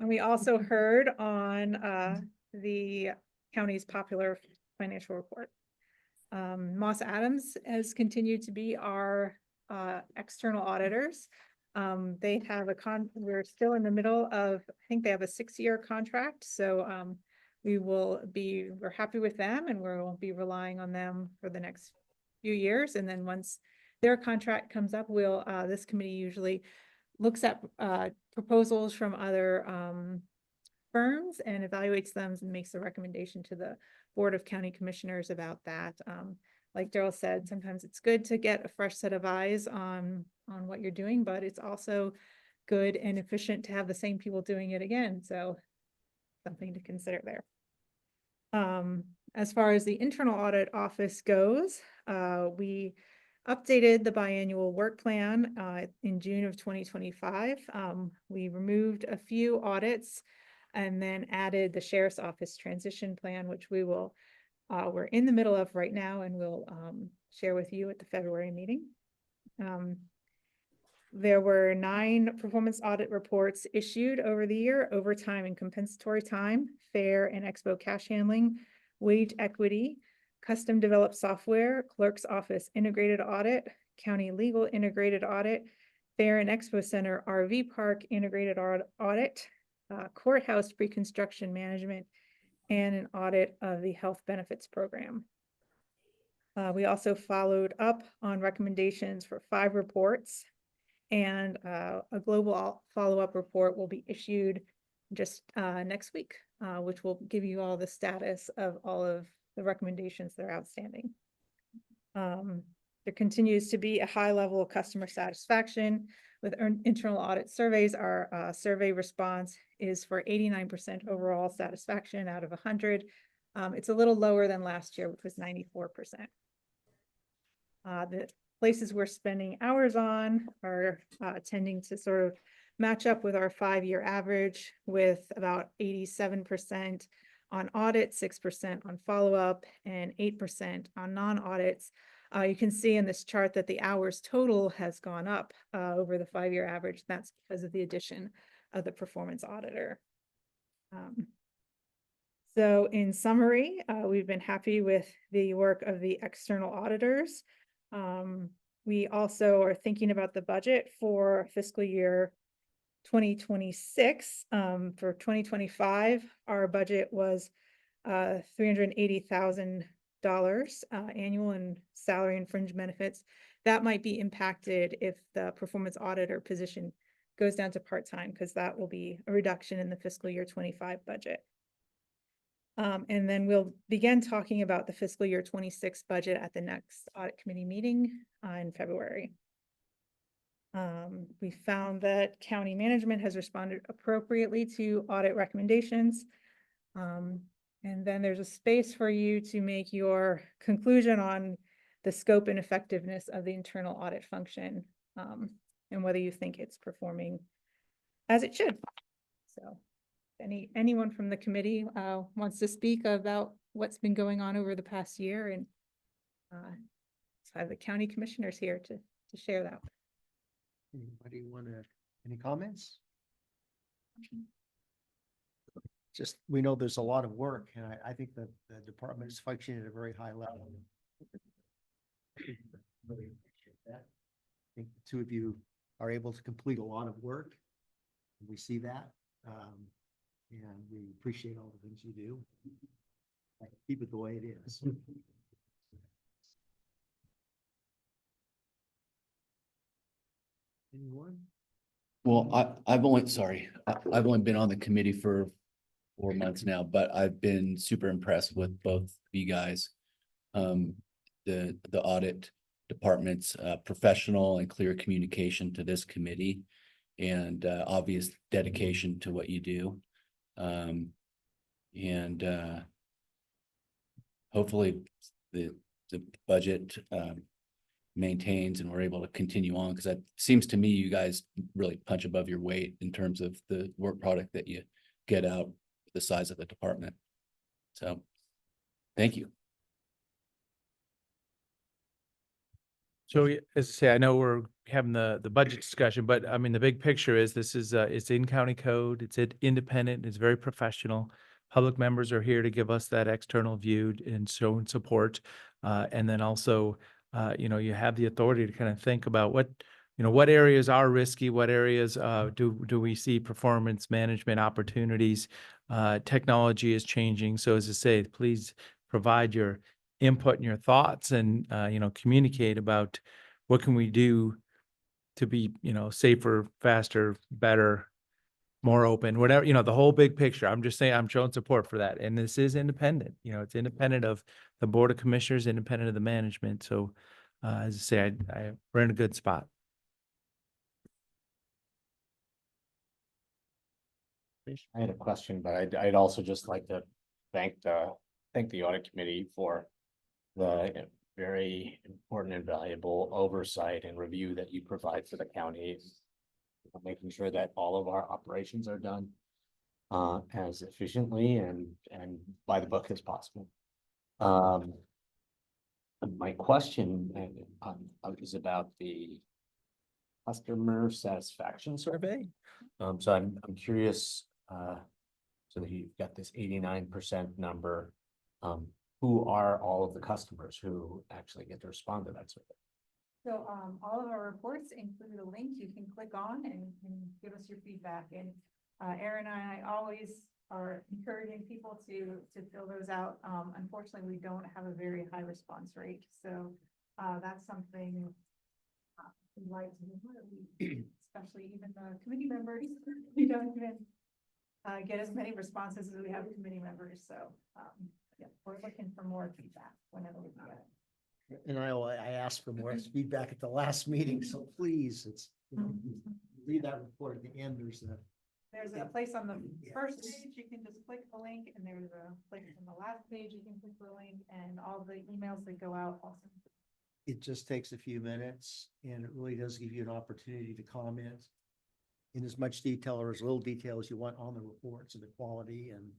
And we also heard on the county's popular financial report. Moss Adams has continued to be our external auditors. They have we're still in the middle of, I think they have a 6-year contract, so we're happy with them, and we'll be relying on them for the next few years. And then once their contract comes up, this committee usually looks at proposals from other firms and evaluates them and makes a recommendation to the Board of County Commissioners about that. Like Daryl said, sometimes it's good to get a fresh set of eyes on what you're doing, but it's also good and efficient to have the same people doing it again. So something to consider there. As far as the internal audit office goes, we updated the biannual work plan in June of 2025. We removed a few audits and then added the sheriff's office transition plan, which we're in the middle of right now, and we'll share with you at the February meeting. There were 9 performance audit reports issued over the year: overtime and compensatory time, fair and expo cash handling, wage equity, custom developed software, clerk's office integrated audit, county legal integrated audit, fair and expo center RV park integrated audit, courthouse pre-construction management, and an audit of the health benefits program. We also followed up on recommendations for 5 reports, and a global follow-up report will be issued just next week, which will give you all the status of all of the recommendations that are outstanding. There continues to be a high level of customer satisfaction with internal audit surveys. Our survey response is for 89% overall satisfaction out of 100. It's a little lower than last year, which was 94%. The places we're spending hours on are tending to sort of match up with our 5-year average, with about 87% on audit, 6% on follow-up, and 8% on non-audits. You can see in this chart that the hours total has gone up over the 5-year average. That's because of the addition of the performance auditor. So in summary, we've been happy with the work of the external auditors. We also are thinking about the budget for fiscal year 2026. For 2025, our budget was $380,000 annual and salary and fringe benefits. That might be impacted if the performance auditor position goes down to part-time, because that will be a reduction in the fiscal year 25 budget. And then we'll begin talking about the fiscal year 26 budget at the next audit committee meeting in February. We found that county management has responded appropriately to audit recommendations. And then there's a space for you to make your conclusion on the scope and effectiveness of the internal audit function, and whether you think it's performing as it should. So anyone from the committee wants to speak about what's been going on over the past year, and so I have the county commissioners here to share that. Anybody want to, any comments? Just, we know there's a lot of work, and I think that the department is functioning at a very high level. Really appreciate that. I think the 2 of you are able to complete a lot of work. We see that. And we appreciate all the things you do. Keep it the way it is. Anyone? Well, I've only, sorry, I've only been on the committee for 4 months now, but I've been super impressed with both you guys. The audit department's professional and clear communication to this committee and obvious dedication to what you do. And hopefully the budget maintains and we're able to continue on, because that seems to me you guys really punch above your weight in terms of the work product that you get out, the size of the department. So, thank you. So as I say, I know we're having the budget discussion, but I mean, the big picture is this is it's in county code, it's independent, it's very professional. Public members are here to give us that external view and show and support. And then also, you know, you have the authority to kind of think about what, you know, what areas are risky, what areas do we see performance management opportunities. Technology is changing. So as I say, please provide your input and your thoughts and, you know, communicate about what can we do to be, you know, safer, faster, better, more open, whatever, you know, the whole big picture. I'm just saying, I'm showing support for that. And this is independent, you know, it's independent of the Board of Commissioners, independent of the management. So, as I say, we're in a good spot. I had a question, but I'd also just like to thank the audit committee for the very important and valuable oversight and review that you provide for the county, making sure that all of our operations are done as efficiently and by the book as possible. My question is about the customer satisfaction survey. So I'm curious, so that you've got this 89% number. Who are all of the customers who actually get to respond to that survey? So all of our reports include a link you can click on and give us your feedback. And Aaron and I always are encouraging people to fill those out. Unfortunately, we don't have a very high response rate. So that's something we'd like to do, especially even the committee members. We don't even get as many responses as we have committee members. So yeah, we're looking for more feedback whenever we get it. And I asked for more feedback at the last meeting, so please, read that report at the end. There's a place on the first page, you can just click the link, and there's a place on the last page, you can click the link, and all the emails that go out also. It just takes a few minutes, and it really does give you an opportunity to comment in as much detail or as little detail as you want on the reports and the quality. And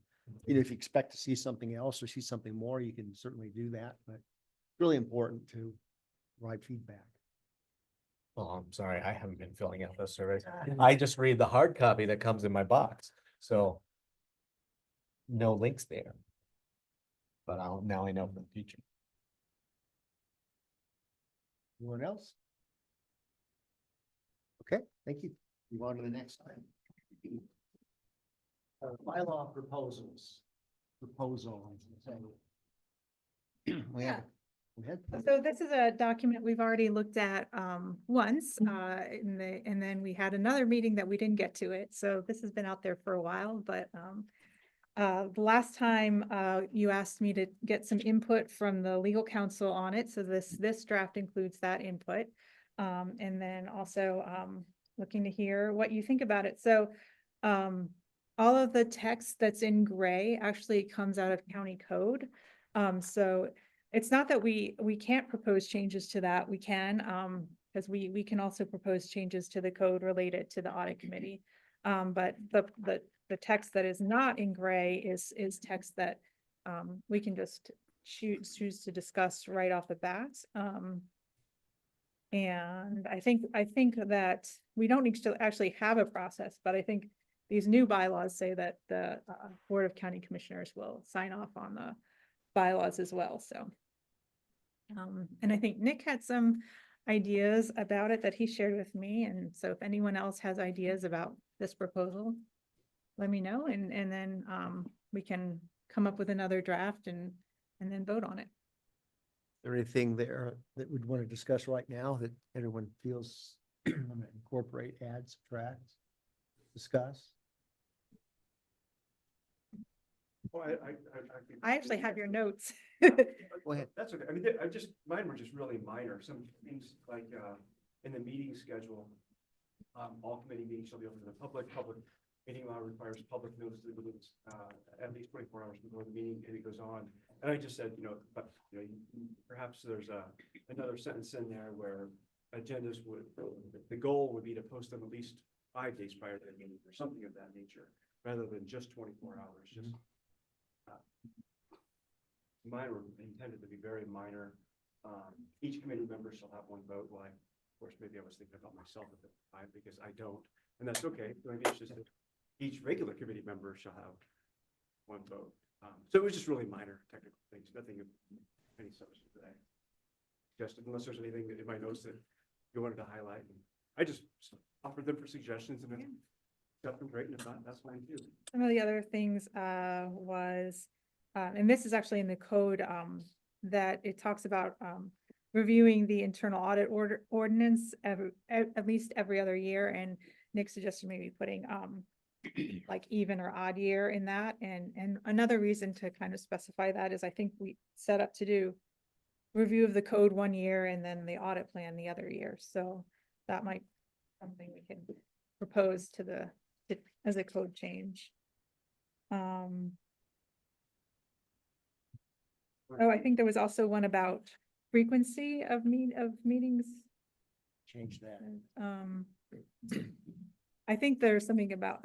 you know, if you expect to see something else or see something more, you can certainly do that. But it's really important to provide feedback. Well, I'm sorry, I haven't been filling out those surveys. I just read the hard copy that comes in my box, so no links there. But now I know for the future. Anyone else? Okay, thank you. Move on to the next item. Bylaw proposals. Proposal. We have. Go ahead. So this is a document we've already looked at once, and then we had another meeting that we didn't get to it. So this has been out there for a while, but the last time you asked me to get some input from the legal counsel on it. So this draft includes that input. And then also looking to hear what you think about it. So all of the text that's in gray actually comes out of county code. So it's not that we can't propose changes to that. We can, because we can also propose changes to the code related to the audit committee. But the text that is not in gray is text that we can just choose to discuss right off the bat. And I think that we don't need to actually have a process, but I think these new bylaws say that the Board of County Commissioners will sign off on the bylaws as well. So, and I think Nick had some ideas about it that he shared with me. And so if anyone else has ideas about this proposal. let me know and then we can come up with another draft and then vote on it. There anything there that we'd want to discuss right now that everyone feels want to incorporate, add, subtract, discuss? Well, think- I actually have your notes. Go ahead. That's okay. I mean, mine were just really minor. Some things like, in the meeting schedule, all committee meetings shall be open to the public. Public meeting law requires public notice of the meetings, at least 24 hours before the meeting, and it goes on. And I just said, but, perhaps there's another sentence in there where agendas the goal would be to post them at least 5 days prior to the meeting or something of that nature, rather than just 24 hours, just. Mine were intended to be very minor. Each committee member shall have one vote. Well, of course, maybe I was thinking about myself at the time because I don't, and that's okay. Maybe it's just that each regular committee member shall have one vote. So it was just really minor technical things, nothing of any substance today. Just unless there's anything in my notes that you wanted to highlight. I just offered them for suggestions, and if got them great, and if not, that's fine too. Some of the other things was, and this is actually in the code, that it talks about reviewing the internal audit ordinance at least every other year. And Nick suggested maybe putting like even or odd year in that. And another reason to kind of specify that is I think we set up to do review of the code 1 year and then the audit plan the other year. So that might be something we can propose to as a code change. Oh, I think there was also one about frequency of meetings. Change that. I think there's something about,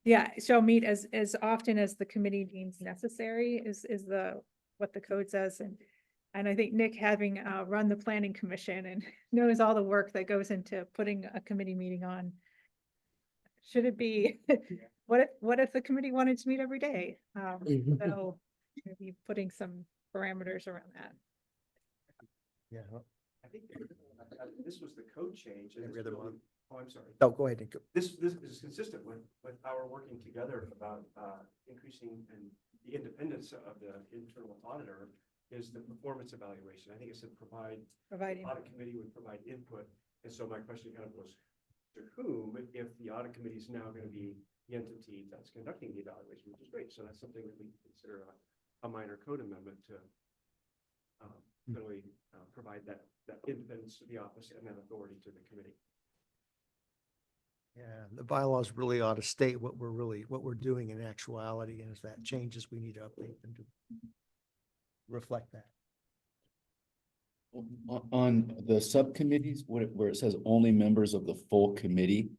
yeah, shall meet as often as the committee deems necessary is what the code says. And I think Nick, having run the planning commission and knows all the work that goes into putting a committee meeting on. Should it be, what if the committee wanted to meet every day? So maybe putting some parameters around that. Yeah. I think this was the code change. And Every other month. Oh, I'm sorry. Oh, go ahead, Nick. This is consistent with our working together about increasing the independence of the internal auditor is the performance evaluation. I think it said Providing. audit committee would provide input. And so my question kind of was to whom, if the audit committee is now going to be the entity that's conducting the evaluation, which is great. So that's something that we consider a minor code amendment to really provide that independence to the office and that authority to the committee. Yeah, the bylaws really ought to state what we're doing in actuality, and if that changes, we need to update them to reflect that. On the subcommittees, where it says only members of the full committee.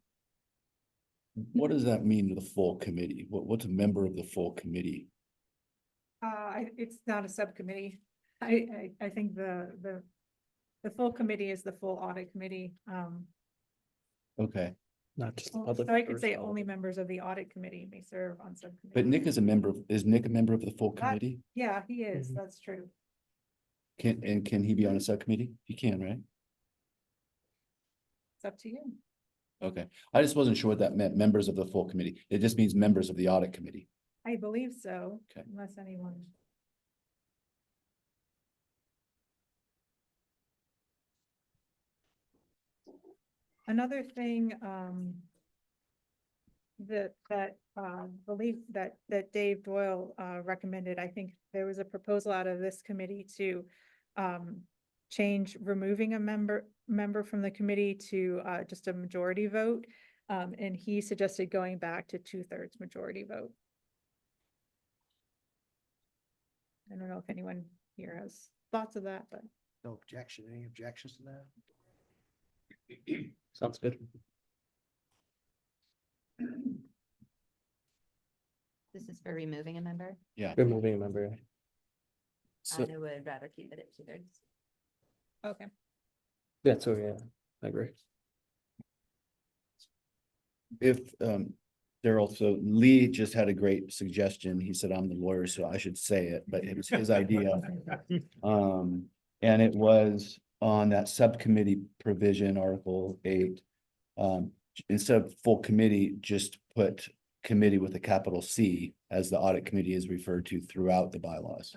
What does that mean, the full committee? What's a member of the full committee? It's not a subcommittee. I think the full committee is the full audit committee. Okay, Not just the So public. I could first, say all of only it. members of the audit committee may serve on subcommittee. but Nick is Nick a member of the full committee? Yeah, he is. Mhm. That's true. Can he be on a subcommittee? He can, right? It's up to you. Okay, I just wasn't sure what that meant, members of the full committee. It just means members of the audit committee. I believe so. Okay. Unless anyone. Another thing, that Dave Doyle, recommended, I think there was a proposal out of this committee to, change removing a member from the committee to, just a majority vote. And he suggested going back to 2/3 majority vote. I don't know if anyone here has thoughts of that, but No objection. Any objections to that? Sounds good. This is for removing a member. Yeah. Removing a member. So, I would rather keep it at 2/3. okay. yeah, so yeah, I agree. If, Daryl, so Lee just had a great suggestion. He said, I'm the lawyer, so I should say it, but it was his idea. And it was on that subcommittee provision, Article 8. Instead of full committee, just put committee with a capital C, as the audit committee is referred to throughout the bylaws.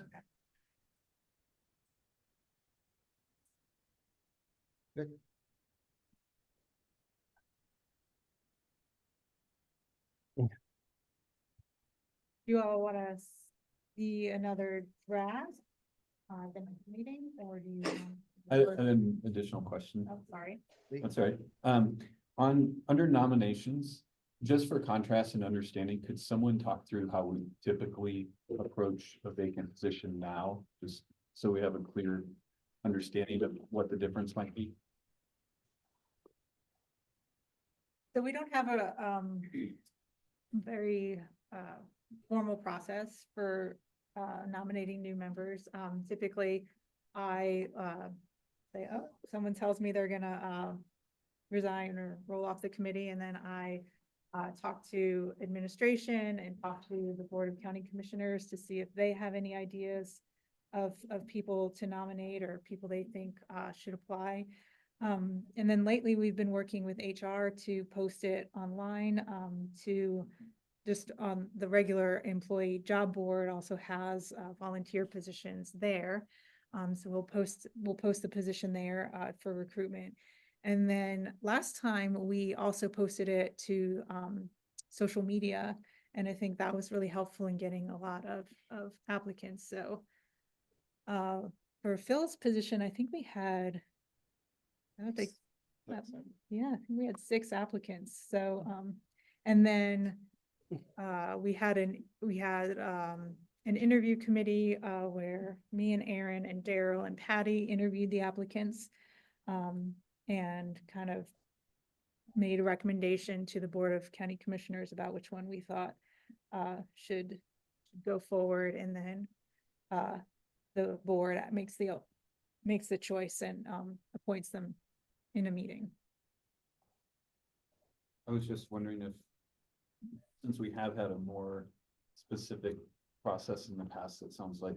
Good. You all want to see another draft? The next meeting, or do you? An additional question. Oh, sorry. I'm sorry. Under nominations, just for contrast and understanding, could someone talk through how we typically approach a vacant position now? Just so we have a clear understanding of what the difference might be. So we don't have a very formal process for nominating new members. Typically, I say, oh, someone tells me they're gonna resign or roll off the committee, and then I talk to administration and talk to the Board of County Commissioners to see if they have any ideas of people to nominate or people they think should apply. And then lately, we've been working with HR to post it online, to just on the regular employee job board also has volunteer positions there. So we'll post the position there for recruitment. And then last time we also posted it to social media, and I think that was really helpful in getting a lot of applicants. So for Phil's position, I think we had, I don't think, yeah, I think we had 6 applicants. So and then we had an interview committee where me and Aaron and Daryl and Patty interviewed the applicants and kind of made a recommendation to the Board of County Commissioners about which one we thought should go forward, and then the board makes the choice and appoints them in a meeting. I was just wondering if, since we have had a more specific process in the past, it sounds like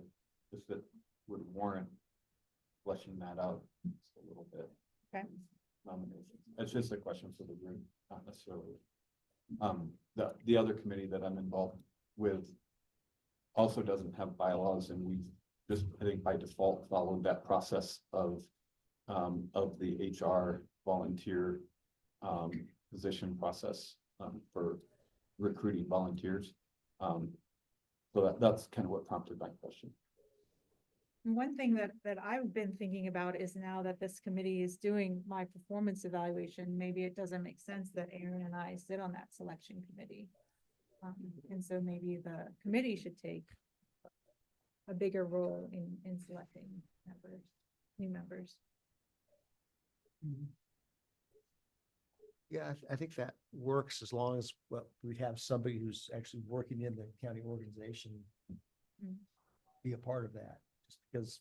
if it would warrant fleshing that out just a little bit. Okay. Nominations. It's just a question for the group, not necessarily. The other committee that I'm involved with also doesn't have bylaws, and we just, I think by default, followed that process of the HR volunteer position process for recruiting volunteers. So that's kind of what prompted my question. One thing that I've been thinking about is now that this committee is doing my performance evaluation, maybe it doesn't make sense that Aaron and I sit on that selection committee. And so maybe the committee should take a bigger role in selecting new members. Yeah, I think that works as long as, well, we have somebody who's actually working in the county organization Mm. be a part of that. Just because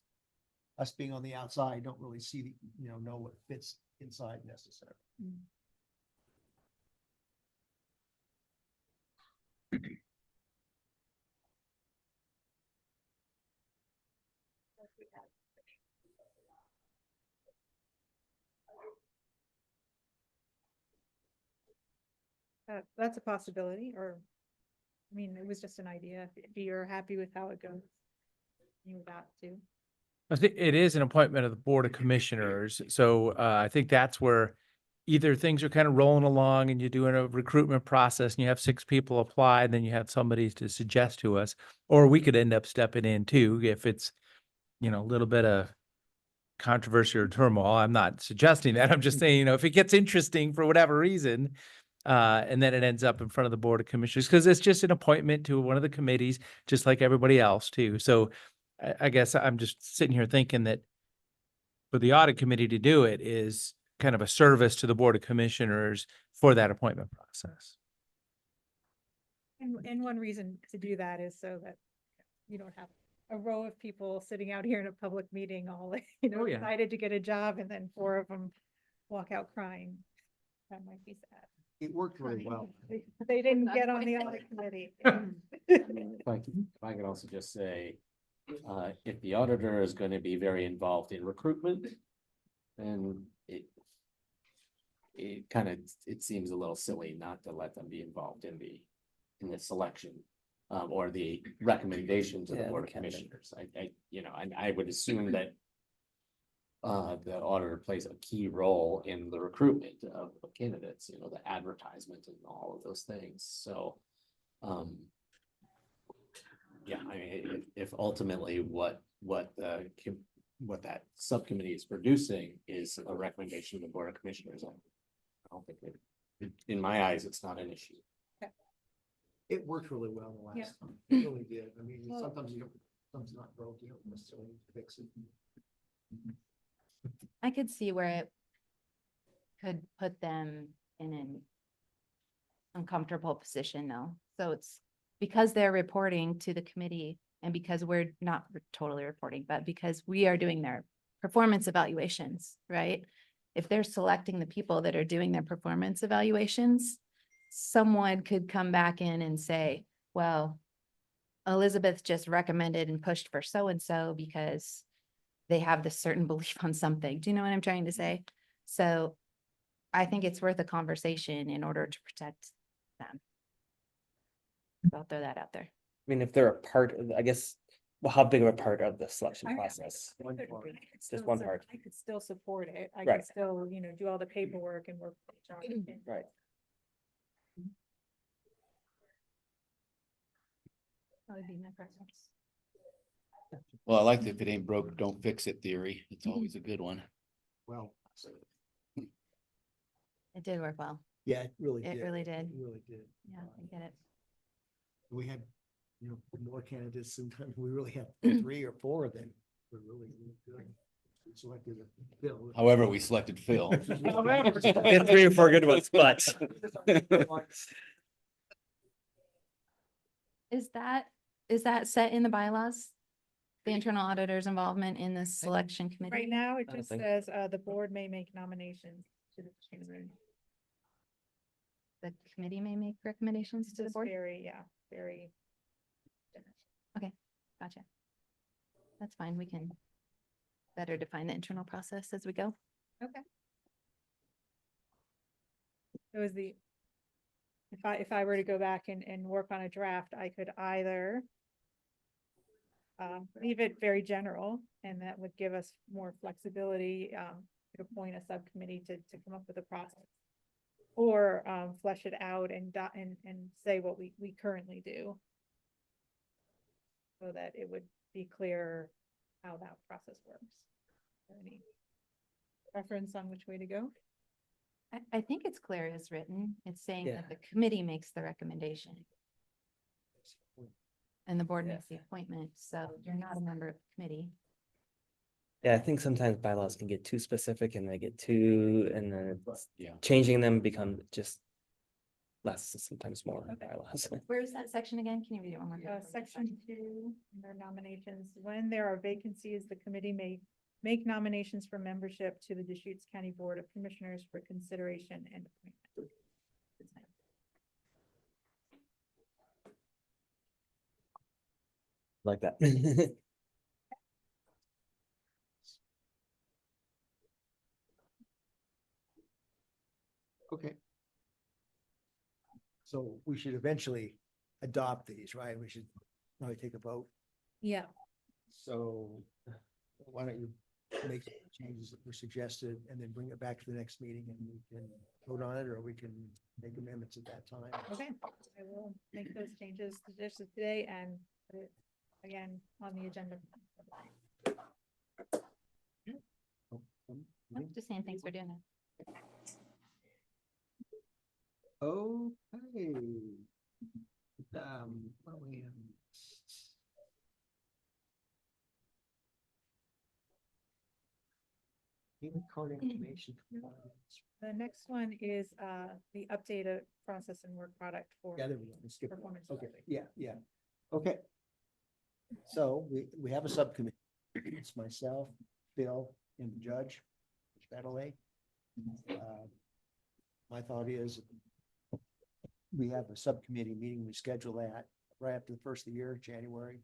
us being on the outside don't really see the, know what fits inside necessarily. Mm. That's a possibility, or, I mean, it was just an idea. If you're happy with how it goes, you would that too. I think it is an appointment of the Board of Commissioners. So I think that's where either things are kind of rolling along and you're doing a recruitment process and you have 6 people apply, then you have somebody to suggest to us, or we could end up stepping in too if it's, a little bit of controversy or turmoil. I'm not suggesting that. I'm just saying, if it gets interesting for whatever reason, and then it ends up in front of the Board of Commissioners, because it's just an appointment to one of the committees, just like everybody else too. So I guess I'm just sitting here thinking that for the audit committee to do it is kind of a service to the Board of Commissioners for that appointment process. And one reason to do that is so that you don't have a row of people sitting out here in a public meeting all, Oh, yeah. excited to get a job, and then 4 of them walk out crying. That might be sad. It worked really well. They didn't get on the audit committee. If I could also just say, if the auditor is going to be very involved in recruitment, then it seems a little silly not to let them be involved in the in the selection. Or the recommendation to the Yeah, Board the of candidate. Commissioners. I would assume that. The auditor plays a key role in the recruitment of candidates, the advertisement and all of those things, so. Yeah, I mean, if ultimately what that subcommittee is producing is a recommendation to the Board of Commissioners, I don't think in my eyes, it's not an issue. It worked really well the Yeah. last time. It really did. I mean, Well- sometimes something's not broke, you don't necessarily fix it. I could see where it could put them in an uncomfortable position though. So it's because they're reporting to the committee and because we're not totally reporting, but because we are doing their performance evaluations, right? If they're selecting the people that are doing their performance evaluations, someone could come back in and say, well, Elizabeth just recommended and pushed for so-and-so because they have this certain belief on something. Do you know what I'm trying to say? So I think it's worth a conversation in order to protect them. I'll throw that out there. I mean, if they're a part of, I guess, well, how big of a part of the selection I- process? I could Just still one sup- part. I could still support it. I Right. could still, do all the paperwork and work. with HR. Right. That would be my preference. Well, I like the if it ain't broke, don't fix it theory. It's always a good one. Well, It did work well. yeah, it really It did. really did. It really did. Yeah, I get it. We had, more candidates, sometimes we really had 3 or 4 of them. Were really, really good. We selected a Bill. However, we selected Phil. Get 3 or 4 good ones, but. Is that set in the bylaws? The internal auditor's involvement in the selection committee? Right now, it I don't just think- says, the board may make nominations to the committee. The committee may make recommendations It's to the just board? very. Gotcha. That's fine. We can better define the internal process as we go. Okay. It was if I were to go back and work on a draft, I could either leave it very general, and that would give us more flexibility, to appoint a subcommittee to come up with a process. Or, flesh it out and say what we currently do. So that it would be clear how that process works. Any preference on which way to go? I think it's clear as written. It's saying Yeah. that the committee makes the recommendation. And the board Yeah. makes the appointment, so you're not a member of the committee. Yeah, I think sometimes bylaws can get too specific and they get too, and then it's Yeah. changing them become just less, sometimes more Okay. bylaws. Where is that section again? Can you read it one more time? Section 2, under nominations, when there are vacancies, the committee may make nominations for membership to the Deschutes County Board of Commissioners for consideration and appointment. Like that. Okay. So we should eventually adopt these, right? We should probably take a vote. Yeah. So why don't you make the changes that were suggested and then bring it back to the next meeting and we can vote on it, or we can make amendments at that time. Okay, I will make those changes just today and put it again on the agenda. Nope, just saying thanks for doing that. Okay. What do we have? Payment card information. The next one is the updated process and work product for. Yeah, there we go. We skipped one. Performance Okay, evaluation. yeah. Okay. So we have a subcommittee. It's myself, Bill, and the judge, Adelaide. My thought is we have a subcommittee meeting. We schedule that right after the first of the year, January.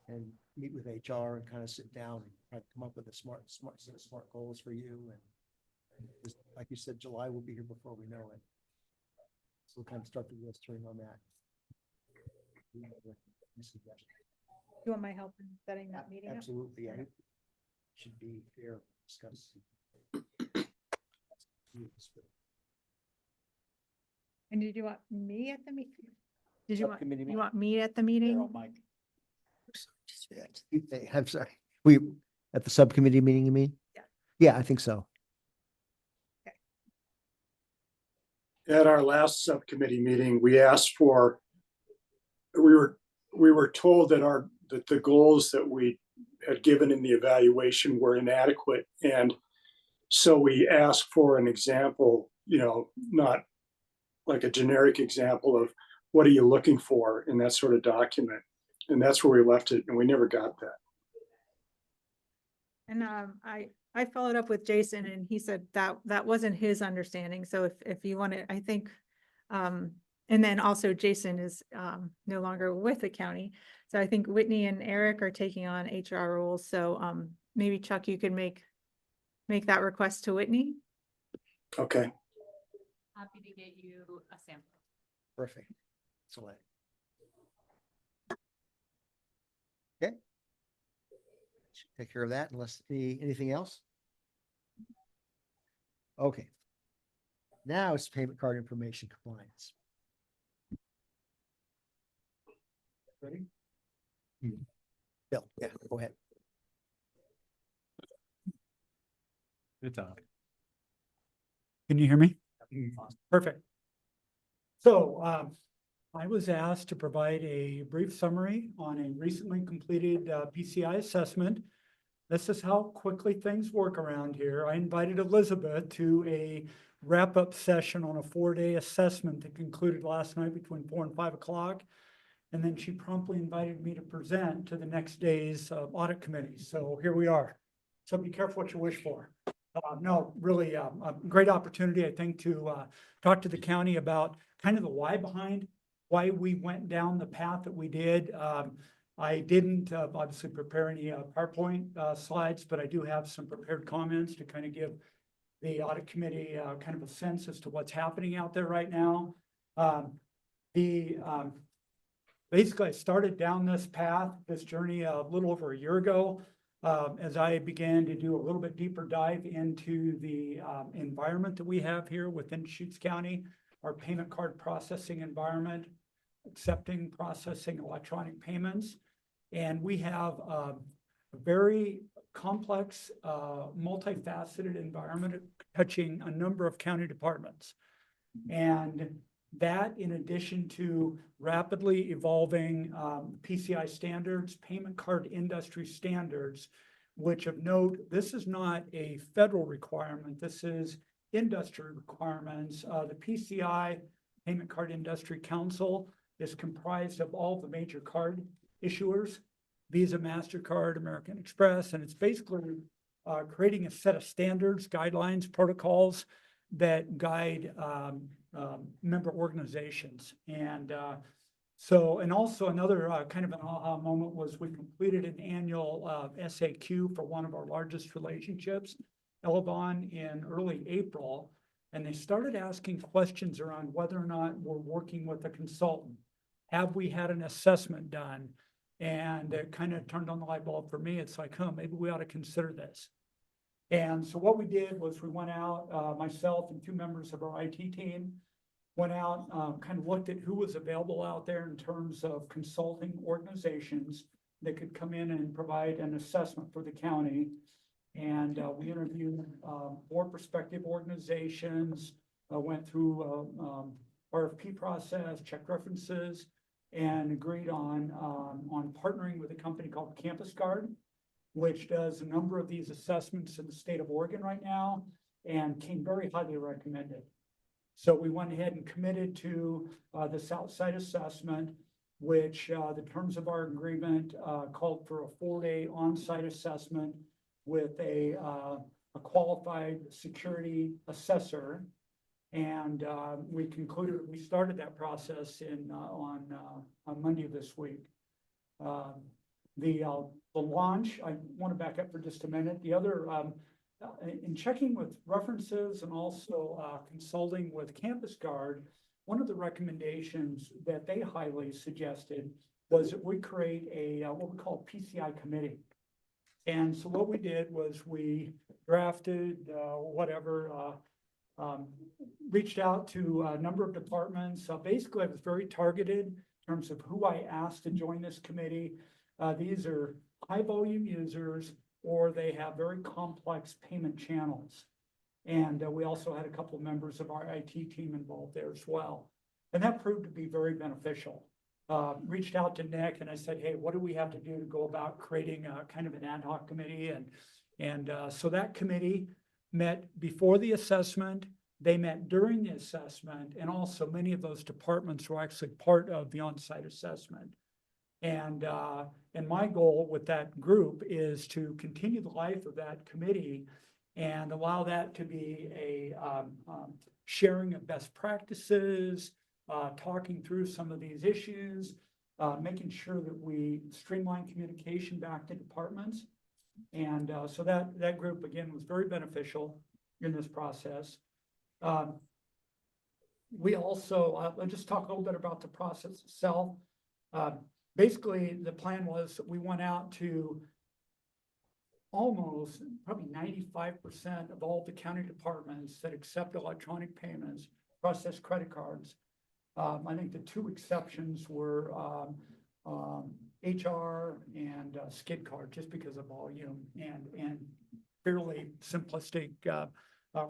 And meet with HR and kind of sit down and try to come up with a smart set of smart goals for you. And just like you said, July will be here before we know it. So we'll kind of start the wheels turning on that. You want my help in setting that meeting up? Absolutely, I think should be fair discuss. And did you want me at the meeting? Did Subcommittee meeting? you want me at the meeting? I'm sorry, we, at the subcommittee meeting, you mean? Yeah. Yeah, I think so. At our last subcommittee meeting, we asked for, we were told that that the goals that we had given in the evaluation were inadequate. And so we asked for an example, not like a generic example of what are you looking for in that sort of document. And that's where we left it, and we never got that. And I followed up with Jason and he said that wasn't his understanding. So if you want to, I think, and then also Jason is no longer with the county. So I think Whitney and Eric are taking on HR roles. So maybe Chuck, you could make that request to Whitney. Okay. Happy to get you a sample. Perfect. Excellent. Okay. Should take care of that unless anything else. Okay. Now it's payment card information compliance. Ready? Bill, yeah, go ahead. It's on. Can you hear me? Perfect. So I was asked to provide a brief summary on a recently completed PCI assessment. This is how quickly things work around here. I invited Elizabeth to a wrap-up session on a 4-day assessment that concluded last night between 4 and 5 o'clock. And then she promptly invited me to present to the next day's audit committee. So here we are. So be careful what you wish for. No, really a great opportunity, I think, to talk to the county about kind of the why behind why we went down the path that we did. I didn't obviously prepare any PowerPoint slides, but I do have some prepared comments to kind of give the audit committee kind of a sense as to what's happening out there right now. Basically, I started down this path, this journey a little over a year ago. As I began to do a little bit deeper dive into the environment that we have here within Deschutes County, our payment card processing environment, accepting, processing electronic payments. And we have a very complex, multifaceted environment touching a number of county departments. And that, in addition to rapidly evolving PCI standards, payment card industry standards, which of note, this is not a federal requirement. This is industry requirements. The PCI, Payment Card Industry Council, is comprised of all the major card issuers, Visa, MasterCard, American Express, and it's basically creating a set of standards, guidelines, protocols that guide member organizations. And and also another kind of an aha moment was we completed an annual SAQ for one of our largest relationships, Elevon, in early April. And they started asking questions around whether or not we're working with a consultant. Have we had an assessment done? And it kind of turned on the light bulb for me. It's like, maybe we ought to consider this. And so what we did was we went out, myself and 2 members of our IT team, went out, kind of looked at who was available out there in terms of consulting organizations that could come in and provide an assessment for the county. And we interviewed 4 prospective organizations, went through RFP process, checked references, and agreed on partnering with a company called Campus Guard, which does a number of these assessments in the state of Oregon right now and came very highly recommended. So we went ahead and committed to this outside assessment, which the terms of our agreement called for a 4-day on-site assessment with a qualified security assessor. And we started that process on Monday of this week. The launch, I want to back up for just a minute. The other, in checking with references and also consulting with Campus Guard, one of the recommendations that they highly suggested was that we create a, what we call PCI committee. And so what we did was we drafted, reached out to a number of departments. Basically, I was very targeted in terms of who I asked to join this committee. These are high volume users, or they have very complex payment channels. And we also had a couple of members of our IT team involved there as well. And that proved to be very beneficial. Reached out to Nick and I said, hey, what do we have to do to go about creating a kind of an ad hoc committee? And so that committee met before the assessment. They met during the assessment, and also many of those departments were actually part of the on-site assessment. And my goal with that group is to continue the life of that committee and allow that to be a sharing of best practices, talking through some of these issues, making sure that we streamline communication back to departments. And so that group, again, was very beneficial in this process. We also, let's just talk a little bit about the process itself. Basically, the plan was we went out to almost probably 95% of all the county departments that accept electronic payments, process credit cards. I think the two exceptions were HR and skid card, just because of volume and fairly simplistic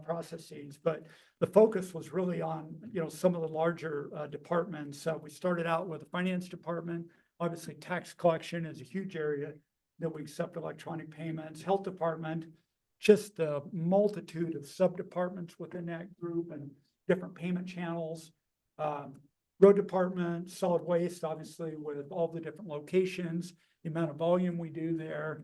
processes. But the focus was really on, some of the larger departments. We started out with the finance department. Obviously, tax collection is a huge area that we accept electronic payments. Health department, just the multitude of sub-departments within that group and different payment channels. Road department, solid waste, obviously with all the different locations, the amount of volume we do there.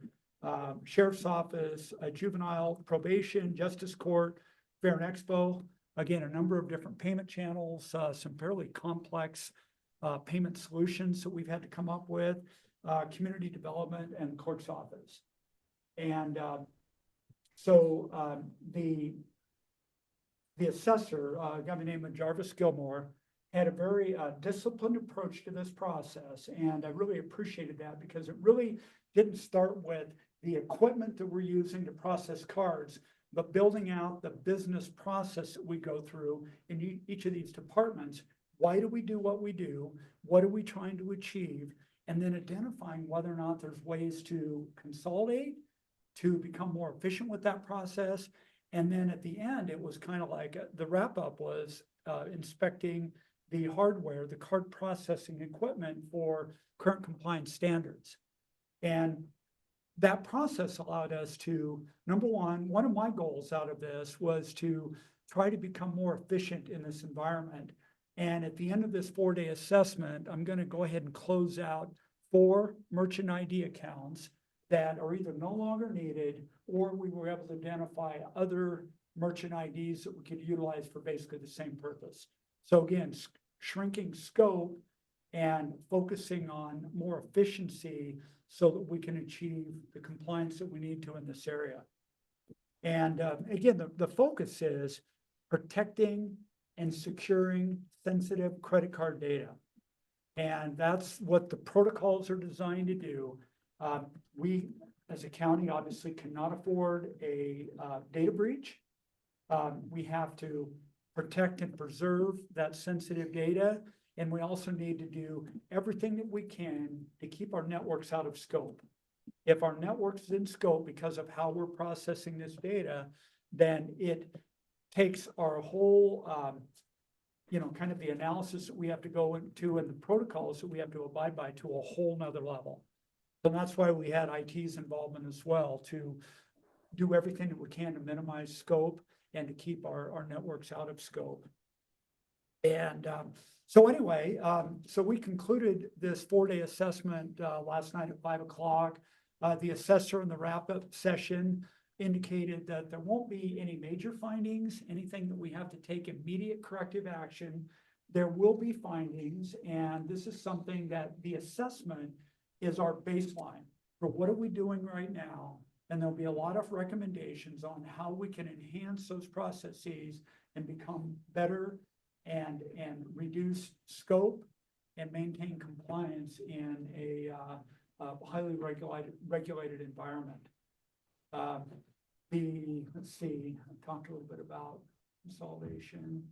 Sheriff's office, juvenile probation, justice court, fair and expo. Again, a number of different payment channels, some fairly complex payment solutions that we've had to come up with, community development and clerk's office. And so the assessor, a guy by the name of Jarvis Gilmore, had a very disciplined approach to this process. And I really appreciated that, because it really didn't start with the equipment that we're using to process cards, but building out the business process that we go through in each of these departments. Why do we do what we do? What are we trying to achieve? And then identifying whether or not there's ways to consolidate, to become more efficient with that process. And then at the end, it was kind of like the wrap up was inspecting the hardware, the card processing equipment for current compliance standards. And that process allowed us to, number one of my goals out of this was to try to become more efficient in this environment. And at the end of this 4-day assessment, I'm going to go ahead and close out 4 merchant ID accounts that are either no longer needed, or we were able to identify other merchant IDs that we could utilize for basically the same purpose. So again, shrinking scope and focusing on more efficiency so that we can achieve the compliance that we need to in this area. And again, the focus is protecting and securing sensitive credit card data. And that's what the protocols are designed to do. We, as a county, obviously cannot afford a data breach. We have to protect and preserve that sensitive data. And we also need to do everything that we can to keep our networks out of scope. If our network is in scope because of how we're processing this data, then it takes our whole, kind of the analysis that we have to go into and the protocols that we have to abide by to a whole nother level. And that's why we had IT's involvement as well, to do everything that we can to minimize scope and to keep our networks out of scope. And so anyway, so we concluded this 4-day assessment last night at 5 o'clock. The assessor in the wrap-up session indicated that there won't be any major findings, anything that we have to take immediate corrective action. There will be findings, and this is something that the assessment is our baseline for what are we doing right now. And there'll be a lot of recommendations on how we can enhance those processes and become better and reduce scope and maintain compliance in a highly regulated environment. Let's see, I talked a little bit about consolidation.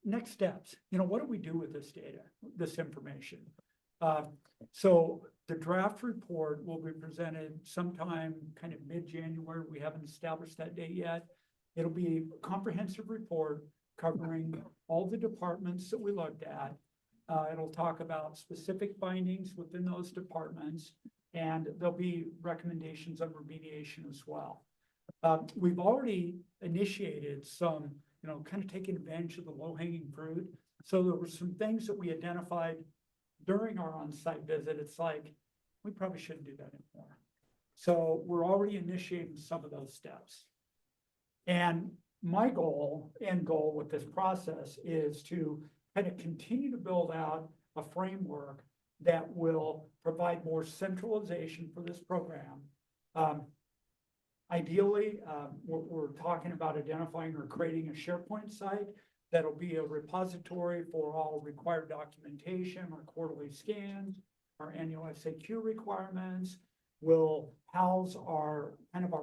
Next steps, what do we do with this data, this information? So the draft report will be presented sometime kind of mid-January. We haven't established that date yet. It'll be a comprehensive report covering all the departments that we looked at. It'll talk about specific findings within those departments, and there'll be recommendations on remediation as well. We've already initiated some, kind of taking advantage of the low-hanging fruit. So there were some things that we identified during our on-site visit. It's like, we probably shouldn't do that anymore. So we're already initiating some of those steps. And my end goal with this process is to kind of continue to build out a framework that will provide more centralization for this program. Ideally, we're talking about identifying or creating a SharePoint site that'll be a repository for all required documentation, our quarterly scans, our annual SAQ requirements. We'll house our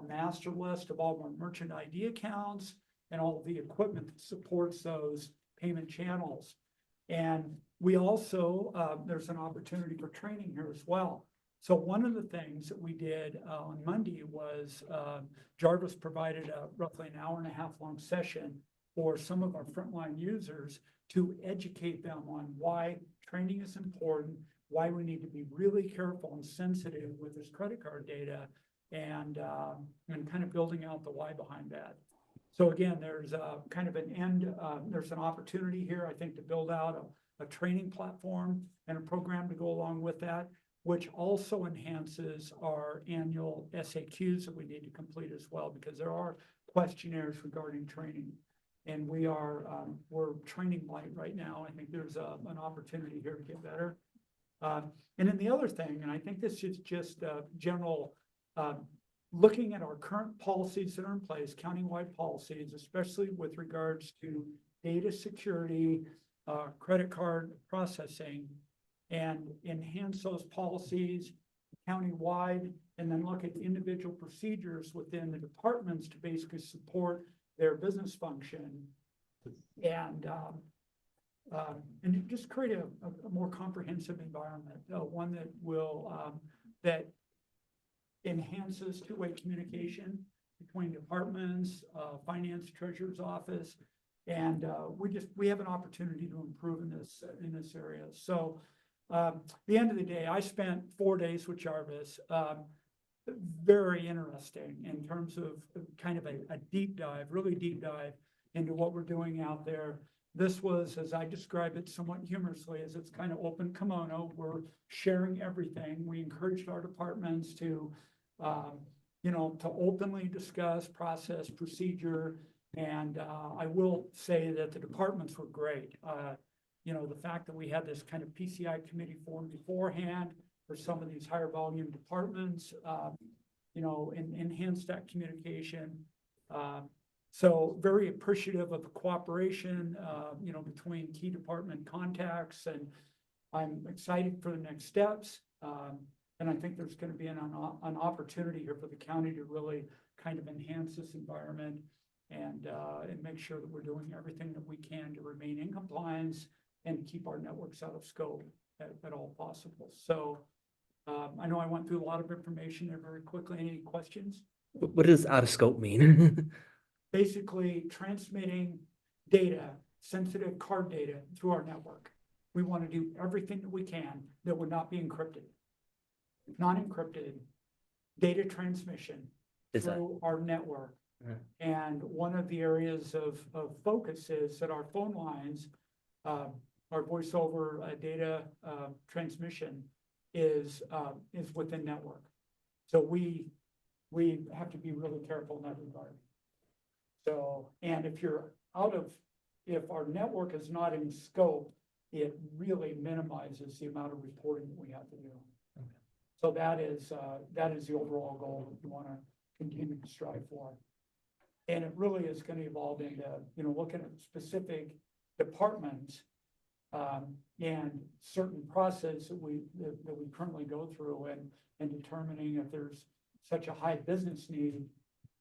master list of all our merchant ID accounts and all the equipment that supports those payment channels. And we also, there's an opportunity for training here as well. So one of the things that we did on Monday was Jarvis provided a roughly an hour and a half long session for some of our frontline users to educate them on why training is important, why we need to be really careful and sensitive with this credit card data, and kind of building out the why behind that. So again, there's kind of there's an opportunity here, I think, to build out a training platform and a program to go along with that, which also enhances our annual SAQs that we need to complete as well, because there are questionnaires regarding training. And we're training light right now. I think there's an opportunity here to get better. And then the other thing, and I think this is just general, looking at our current policies that are in place, countywide policies, especially with regards to data security, credit card processing, and enhance those policies countywide, and then look at individual procedures within the departments to basically support their business function, and just create a more comprehensive environment, one that will that enhances two-way communication between departments, finance, treasurer's office, and we have an opportunity to improve in this area. So the end of the day, I spent 4 days with Jarvis. Very interesting in terms of kind of a deep dive, really deep dive into what we're doing out there. This was, as I describe it somewhat humorously, as it's kind of open kimono. We're sharing everything. We encouraged our departments to, to openly discuss process, procedure. And I will say that the departments were great. The fact that we had this kind of PCI committee formed beforehand for some of these higher volume departments, and enhance that communication. So very appreciative of the cooperation, between key department contacts, and I'm excited for the next steps. And I think there's going to be an opportunity here for the county to really kind of enhance this environment and make sure that we're doing everything that we can to remain in compliance and to keep our networks out of scope at all possible. So I know I went through a lot of information there very quickly. Any questions? What does out of scope mean? Basically transmitting data, sensitive card data through our network. We want to do everything that we can that would not be encrypted. Non-encrypted data transmission through our network. And one of the areas of focus is that our phone lines, our voice over data transmission is within network. So we have to be really careful in that regard. So, and if our network is not in scope, it really minimizes the amount of reporting that we have to do. Okay. So that is the overall goal that we want to continue to strive for. And it really is gonna evolve into, you know, looking at specific departments and certain process that we currently go through and determining if there's such a high business need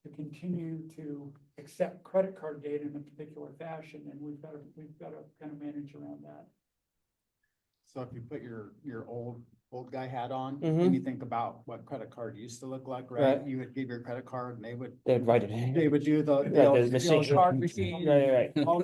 to continue to accept credit card data in a particular fashion, and we've got to kind of manage around that. So if you put your old guy hat on Mhm. and you think about what credit card used to look like, right? Right. You would give your credit card and They'd write it in. they would do the, Right, the you know, machine. card machine. Right, right. All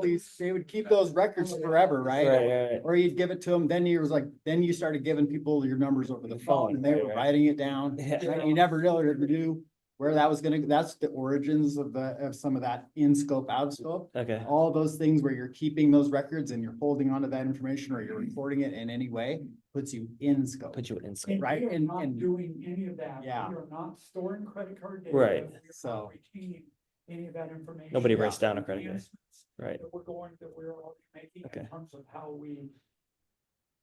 these, they would keep those records forever, right? Right. Or you'd give it to them, then you started giving people your numbers over the The phone phone, and they right, were right. writing it down. Yeah. Right? You never really knew where that was gonna, that's the origins of some of that in scope, out of scope. Okay. All those things where you're keeping those records and you're holding onto that information or you're recording it in any way puts you in scope. Put you in scope. And Right, we are and- not and- doing any of that. Yeah. We are not storing credit card data. Right. We are not So- retaining any of that information. Nobody writes down a credit card. Enhancements Right. That we're already making Okay. in terms of how we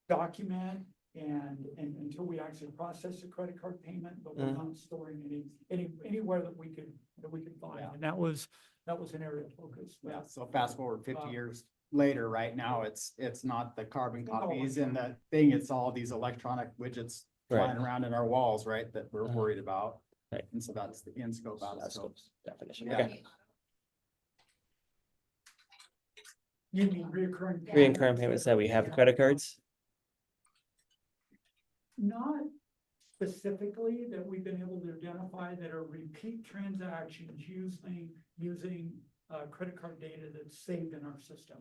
document and until we actually process the credit card payment, but we're not storing anywhere that we could find. Yeah. And that was an area of focus. Yeah, so fast forward 50 years later, right now, it's not the carbon copies and the thing, it's all these electronic widgets flying around in our walls, right, that we're worried about. Right. And so that's the in scope, out of scope. Definition. Yeah. Okay. You mean reoccurring? Reoccurring payments that we have credit cards. Not specifically that we've been able to identify that are repeat transactions using credit card data that's saved in our system.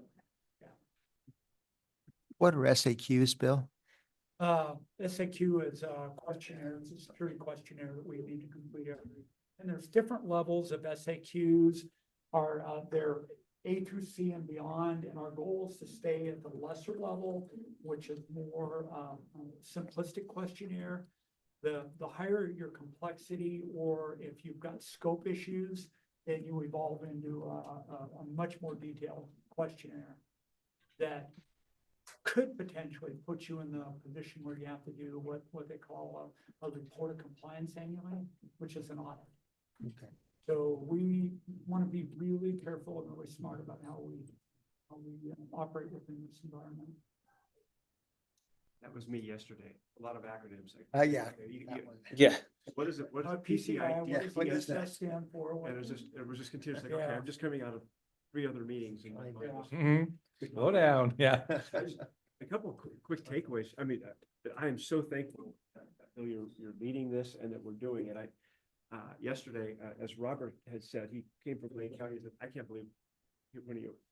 What are SAQs, Bill? SAQ is a questionnaire, it's a security questionnaire that we need to complete and there's different levels of SAQs are there A through C and beyond, and our goal is to stay at the lesser level, which is more simplistic questionnaire. The higher your complexity, or if you've got scope issues, then you evolve into a much more detailed questionnaire that could potentially put you in the position where you have to do what they call a report of compliance annually, which is an audit. Okay. So we want to be really careful and really smart about how we operate within this environment. That was me yesterday. A lot of acronyms. Yeah. Yeah. What is it? What is it? PCI, PCI? what does what is that? PSS stand for? And it was just continuous, like, okay, Yeah. I'm just coming out of 3 other meetings and my mind was- Slow down. Yeah. A couple of quick takeaways. I mean, I am so thankful that you're leading this and that we're doing it. Yesterday, as Robert had said, he came from Lane County, he said, I can't believe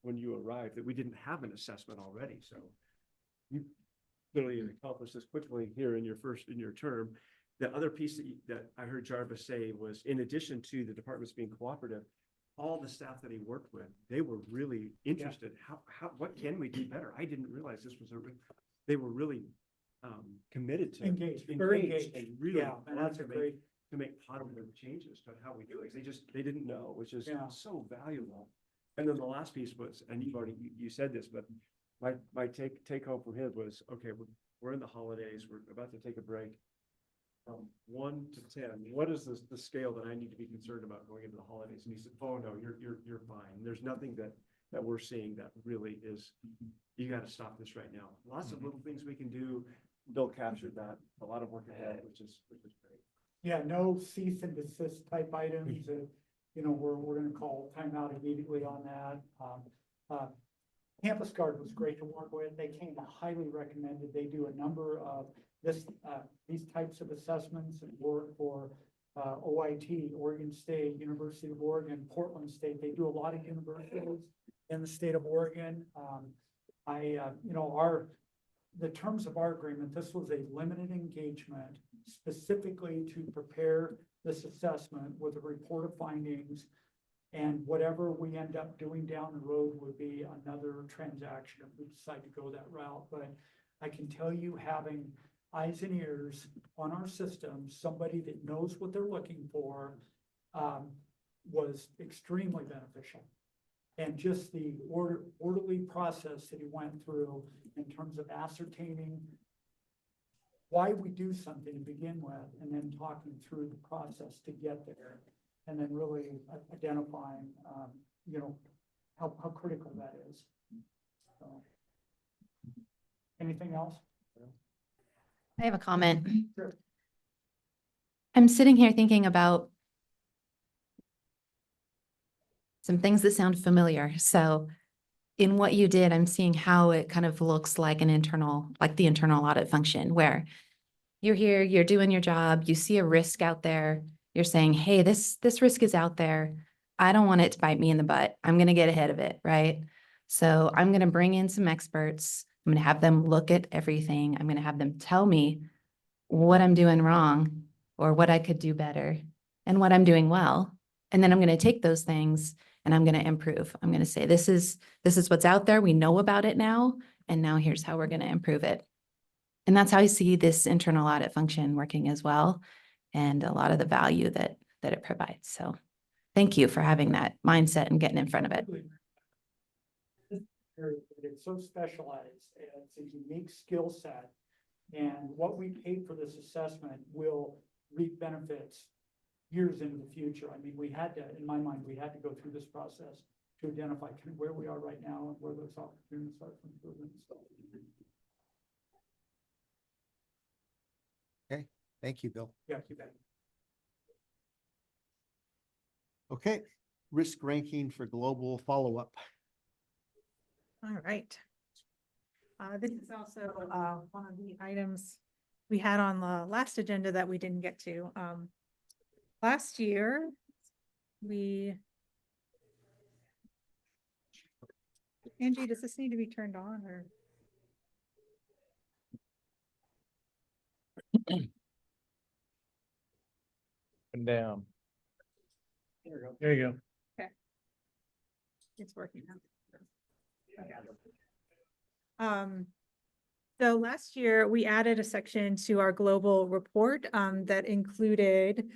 when you arrived that we didn't have an assessment already. So you literally accomplished this quickly here in your term. The other piece that I heard Jarvis say was, in addition to the departments being cooperative, all the staff that he worked with, they were really interested. What can we do better? I didn't realize this was they were really committed to Engaged, very engaged. and really Yeah, and that's a wanted great. to make positive changes to how we do it. They didn't know, which is Yeah. so valuable. And then the last piece was, and you've already, you said this, but my take home from him was, okay, we're in the holidays, we're about to take a break. From 1 to 10, what is the scale that I need to be concerned about going into the holidays? And he said, oh no, you're fine. There's nothing that we're seeing that really is, you got to stop this right now. Lots of little things we can do. Bill captured that, a lot of work ahead, which is great. Yeah, no cease and desist type items, we're gonna call timeout immediately on that. Campus Guard was great to work with. They came highly recommended. They do a number of these types of assessments and work for OIT, Oregon State, University of Oregon, Portland State. They do a lot of universities in the state of Oregon. The terms of our agreement, this was a limited engagement specifically to prepare this assessment with a report of findings. And whatever we end up doing down the road would be another transaction if we decide to go that route. But I can tell you, having eyes and ears on our system, somebody that knows what they're looking for, was extremely beneficial. And just the orderly process that he went through in terms of ascertaining why we do something to begin with, and then talking through the process to get there. and then really identifying, you know, how critical that is. So, anything else? I have a comment. Sure. I'm sitting here thinking about some things that sound familiar. So in what you did, I'm seeing how it kind of looks like an internal, like the internal audit function, where you're here, you're doing your job, you see a risk out there, you're saying, hey, this risk is out there. I don't want it to bite me in the butt. I'm going to get ahead of it, right? So I'm going to bring in some experts. I'm going to have them look at everything. I'm going to have them tell me what I'm doing wrong or what I could do better and what I'm doing well. And then I'm going to take those things and I'm going to improve. I'm going to say, this is what's out there. We know about it now. And now here's how we're going to improve it. And that's how I see this internal audit function working as well. And a lot of the value that it provides. So thank you for having that mindset and getting in front of it. It's so specialized. It's a unique skill set. And what we paid for this assessment will reap benefits years into the future. I mean, we had to, in my mind, we had to go through this process to identify kind of where we are right now and where those opportunities are for improvement. Okay, thank you, Bill. Yeah, you bet. Okay, risk ranking for global follow-up. All right. This is also one of the items we had on the last agenda that we didn't get to. Last year, Angie, does this need to be turned on or? And down. There you go. There you go. Okay. It's working now. Okay. So last year we added a section to our global report that included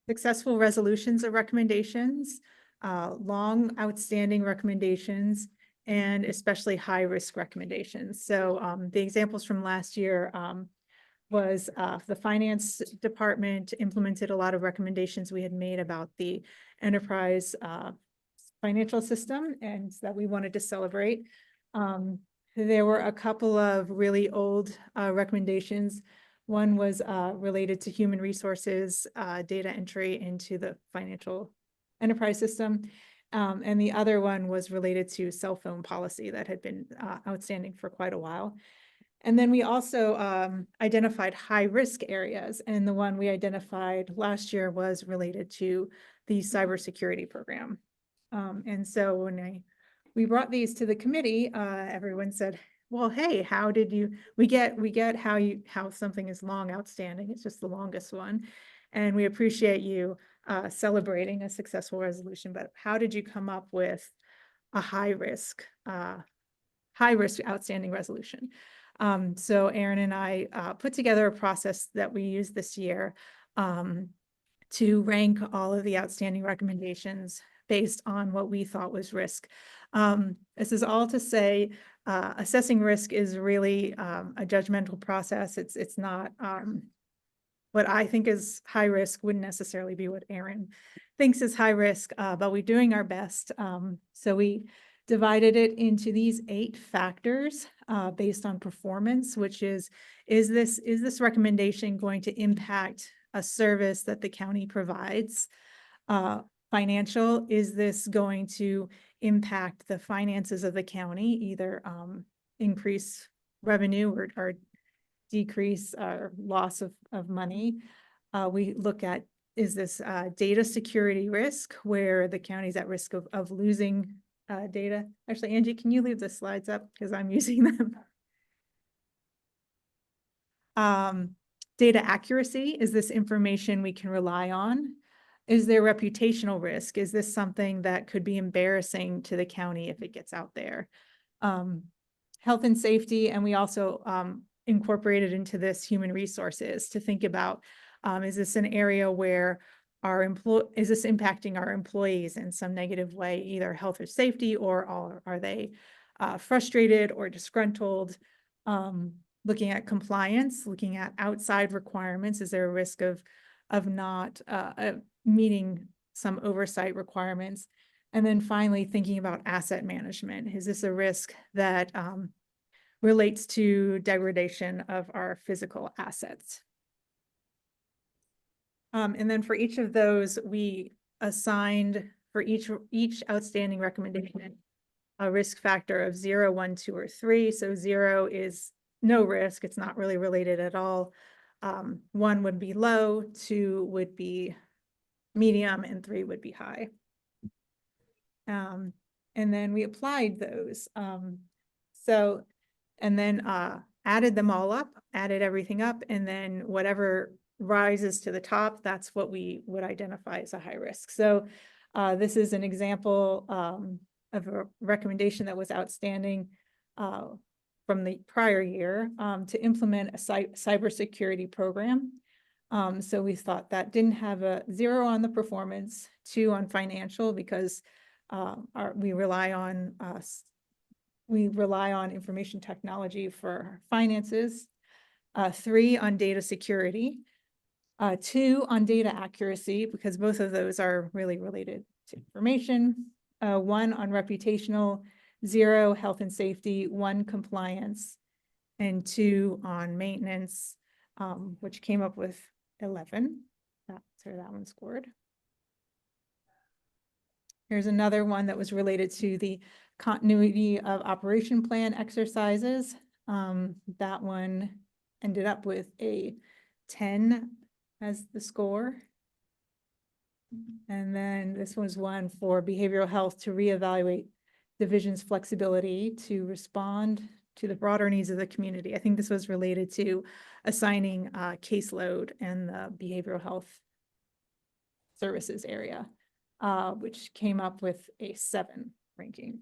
successful resolutions of recommendations, long outstanding recommendations, and especially high risk recommendations. So the examples from last year was the finance department implemented a lot of recommendations we had made about the enterprise financial system and that we wanted to celebrate. There were a couple of really old recommendations. One was related to human resources, data entry into the financial enterprise system. And the other one was related to cell phone policy that had been outstanding for quite a while. And then we also identified high risk areas. And the one we identified last year was related to the cybersecurity program. And so when we brought these to the committee, everyone said, well, hey, how did you, we get how something is long outstanding. It's just the longest one. And we appreciate you celebrating a successful resolution, but how did you come up with a high risk outstanding resolution? So Aaron and I put together a process that we used this year to rank all of the outstanding recommendations based on what we thought was risk. This is all to say, assessing risk is really a judgmental process. It's not what I think is high risk wouldn't necessarily be what Aaron thinks is high risk, but we're doing our best. So we divided it into these 8 factors based on performance, which is this recommendation going to impact a service that the county provides? Financial, is this going to impact the finances of the county, either increase revenue or decrease or loss of money? We look at, is this data security risk where the county's at risk of losing data? Actually, Angie, can you leave the slides up because I'm using them? Data accuracy, is this information we can rely on? Is there reputational risk? Is this something that could be embarrassing to the county if it gets out there? Health and safety, and we also incorporated into this human resources to think about, is this an area where is this impacting our employees in some negative way, either health or safety, or are they frustrated or disgruntled? Looking at compliance, looking at outside requirements, is there a risk of of not meeting some oversight requirements. And then finally, thinking about asset management. Is this a risk that relates to degradation of our physical assets? And then for each of those, we assigned for each outstanding recommendation a risk factor of 0, 1, 2, or 3. So 0 is no risk. It's not really related at all. 1 would be low, 2 would be medium, and 3 would be high. And then we applied those. And then added them all up, added everything up, and then whatever rises to the top, that's what we would identify as a high risk. So this is an example of a recommendation that was outstanding from the prior year to implement a cybersecurity program. So we thought that didn't have a 0 on the performance, 2 on financial, because we rely on information technology for finances, 3 on data security, 2 on data accuracy, because both of those are really related to information, 1 on reputational, 0 health and safety, 1 compliance, and 2 on maintenance, which came up with 11. That's where that one scored. Here's another one that was related to the continuity of operation plan exercises. That one ended up with a 10 as the score. And then this was one for behavioral health to reevaluate division's flexibility to respond to the broader needs of the community. I think this was related to assigning caseload in the behavioral health services area, which came up with a 7 ranking.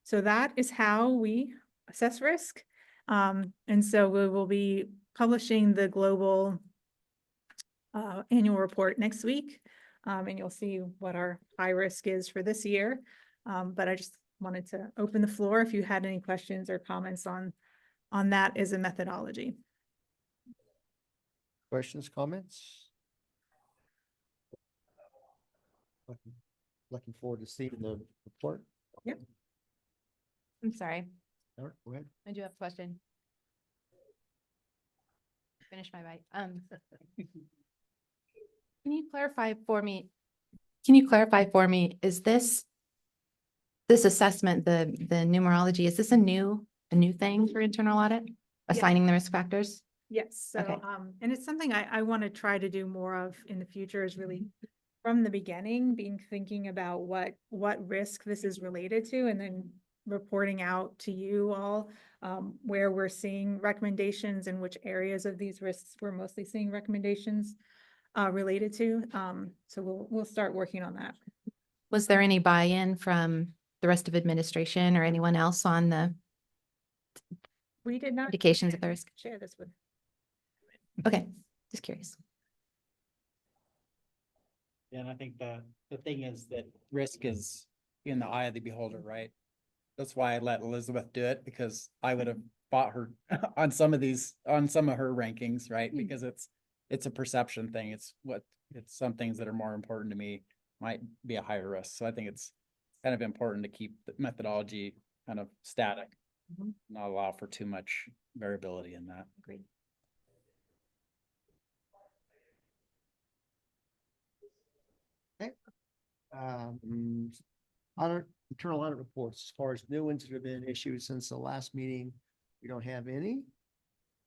So that is how we assess risk. And so we will be publishing the global annual report next week. And you'll see what our high risk is for this year. But I just wanted to open the floor if you had any questions or comments on that as a methodology. Questions, comments? Looking forward to seeing the report. Yep. I'm sorry. All right, go ahead. I do have a question. Finish my bite. Can you clarify for me? Is this assessment, the numerology, is this a new thing for internal audit? Assigning the risk factors? Yes, so, Okay. and it's something I want to try to do more of in the future, is really from the beginning, thinking about what risk this is related to, and then reporting out to you all where we're seeing recommendations and which areas of these risks we're mostly seeing recommendations related to. So we'll start working on that. Was there any buy-in from the rest of administration or anyone else on the We did not indications of the risk? share this with. Okay, just curious. Yeah, and I think the thing is that risk is in the eye of the beholder, right? That's why I let Elizabeth do it, because I would have fought her on some of her rankings, right? Because it's a perception thing. It's some things that are more important to me might be a higher risk. So I think it's kind of important to keep the methodology kind of static, not allow for too much variability in that. Agreed. Internal audit reports, as far as new ones that have been issued since the last meeting, we don't have any.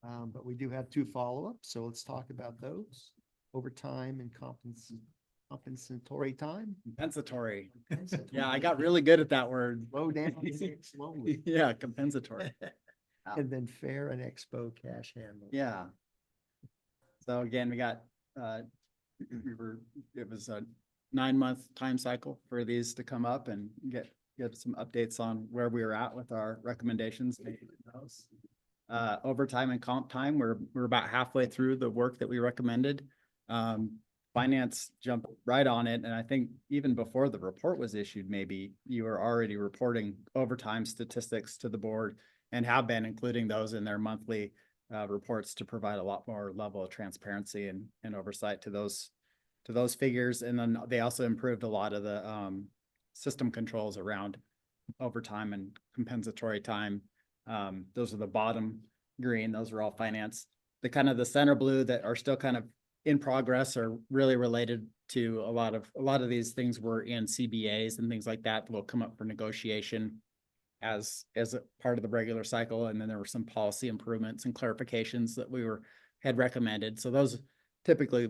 But we do have 2 follow-ups, so let's talk about those. Overtime and compensatory time. Compensatory. Yeah, I got really good at that word. Slow down, say it slowly. Yeah, compensatory. And then fair and expo cash handling. Yeah. So again, we got, it was a 9-month time cycle for these to come up and get some updates on where we were at with our recommendations. Overtime and comp time, we're about halfway through the work that we recommended. Finance jumped right on it. And I think even before the report was issued, maybe you were already reporting overtime statistics to the board and have been including those in their monthly reports to provide a lot more level of transparency and oversight to those figures. And then they also improved a lot of the system controls around overtime and compensatory time. Those are the bottom green, those are all finance. The center blue that are still kind of in progress are really related to a lot of these things were in CBAs and things like that will come up for negotiation as a part of the regular cycle. And then there were some policy improvements and clarifications that had recommended. So those typically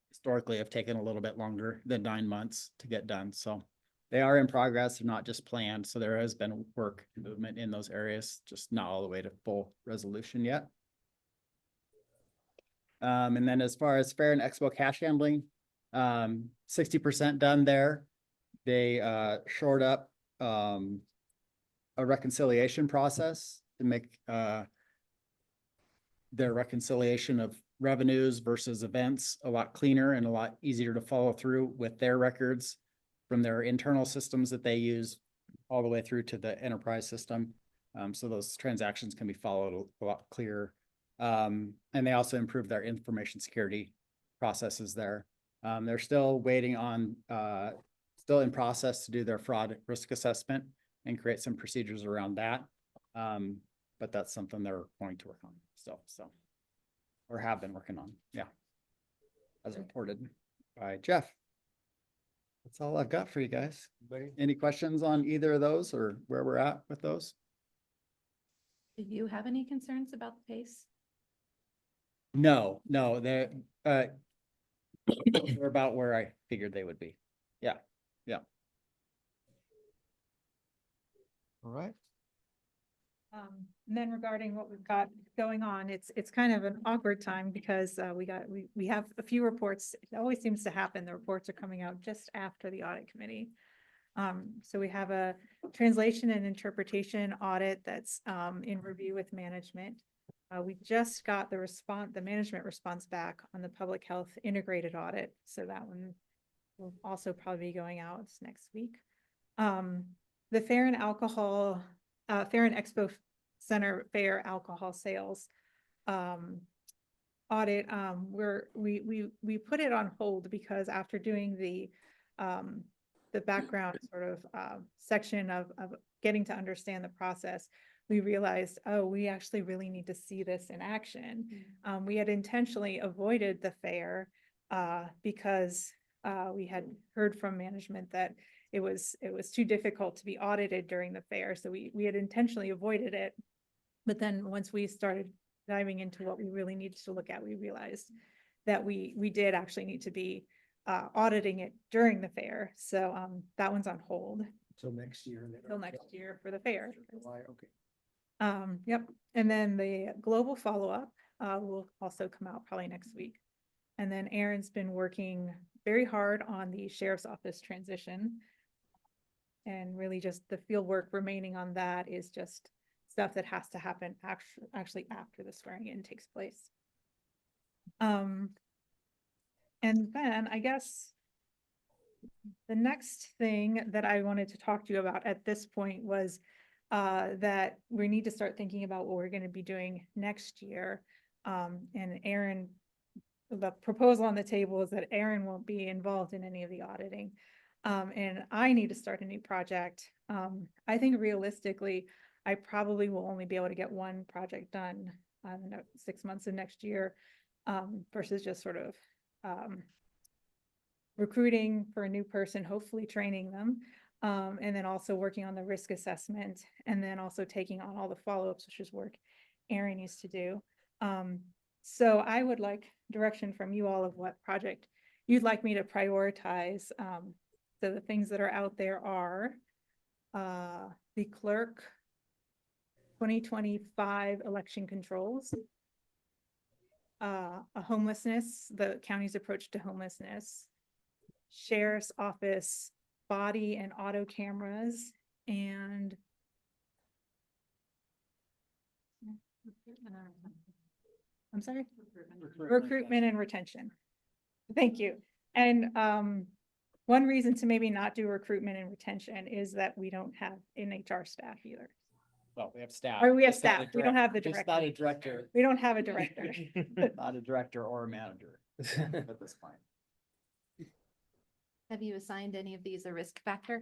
historically have taken a little bit longer than 9 months to get done. So they are in progress, they're not just planned. So there has been work movement in those areas, just not all the way to full resolution yet. And then as far as fair and expo cash handling, 60% done there. They shored up a reconciliation process to make their reconciliation of revenues versus events a lot cleaner and a lot easier to follow through with their records from their internal systems that they use all the way through to the enterprise system. So those transactions can be followed a lot clearer. And they also improved their information security processes there. They're still waiting on, still in process to do their fraud risk assessment and create some procedures around that. But that's something they're going to work on still, or have been working on, yeah. As reported by Jeff. That's all I've got for you guys. Any questions on either of those or where we're at with those? Do you have any concerns about the pace? No, they're about where I figured they would be. Yeah. All right. And then regarding what we've got going on, it's kind of an awkward time because we have a few reports. It always seems to happen. The reports are coming out just after the audit committee. So we have a translation and interpretation audit that's in review with management. We just got the management response back on the public health integrated audit. So that one will also probably be going out next week. The Fair and Expo Center Fair alcohol sales audit, we put it on hold because after doing the background sort of section of getting to understand the process, we realized, oh, we actually really need to see this in action. We had intentionally avoided the fair because we had heard from management that it was too difficult to be audited during the fair. So we had intentionally avoided it. But then once we started diving into what we really needed to look at, we realized that we did actually need to be auditing it during the fair. So that one's on hold. Till next year. Till next year for the fair. July, okay. Yep. And then the global follow-up will also come out probably next week. And then Aaron's been working very hard on the sheriff's office transition. And really just the field work remaining on that is just stuff that has to happen actually after the swearing in takes place. And then I guess the next thing that I wanted to talk to you about at this point was that we need to start thinking about what we're going to be doing next year. And Aaron, the proposal on the table is that Aaron won't be involved in any of the auditing. And I need to start a new project. I think realistically, I probably will only be able to get one project done in 6 months of next year versus just sort of recruiting for a new person, hopefully training them, and then also working on the risk assessment, and then also taking on all the follow-ups, which is work Aaron used to do. So I would like direction from you all of what project you'd like me to prioritize. So the things that are out there are the clerk 2025 election controls, the county's approach to homelessness, sheriff's office body and auto cameras, and I'm sorry, recruitment and retention. Thank you. And one reason to maybe not do recruitment and retention is that we don't have an HR staff either. Well, we have staff. Or we have just not a staff. We don't have the just not a director. director. We don't have a director. Not a director or a manager at this point. Have you assigned any of these a risk factor?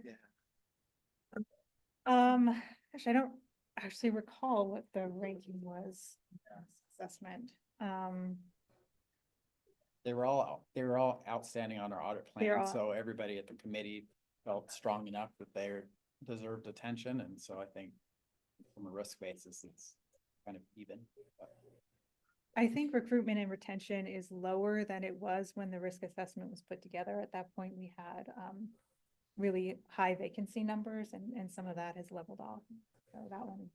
Gosh, I don't actually recall what the ranking was. Assessment. They were all outstanding on our audit They're plan, all- so everybody at the committee felt strong enough that they deserved attention, and so I think from a risk basis, it's kind of even. But I think recruitment and retention is lower than it was when the risk assessment was put together. At that point, we had really high vacancy numbers and some of that has leveled off. So that one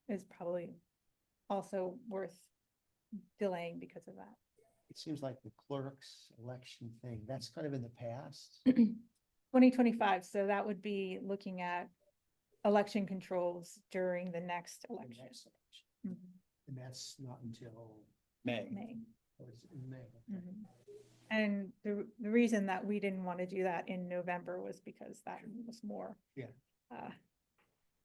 is probably also worth delaying because of that. It seems like the clerk's election thing, that's kind of in the past. 2025, so that would be looking at election controls during the next The election. next election. Mhm. And that's not until, May. May. or it's in May. Mhm. And the reason that we didn't want to do that in November was because that was more. Yeah.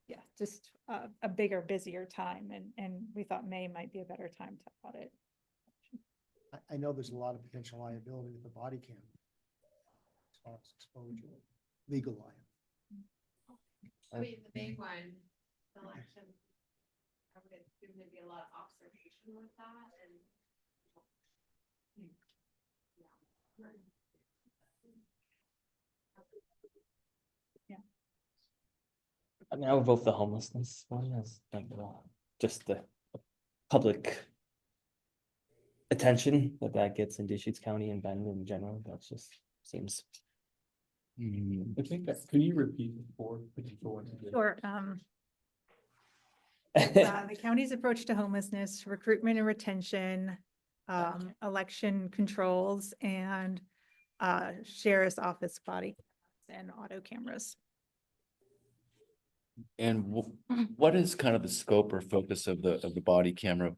Yeah, just a bigger, busier time and we thought May might be a better time to audit. I know there's a lot of potential liability with the body cam. As far as exposure, legal liability. I mean, the big one, election. I would assume there'd be a lot of observation with that and. I mean, I would vote for the homelessness one as like just the public attention that gets in Deschutes County and Bend in general. That just seems. I think that, can you repeat the four? Sure, the county's approach to homelessness, recruitment and retention, election controls and sheriff's office body and auto cameras. And what is kind of the scope or focus of the body camera,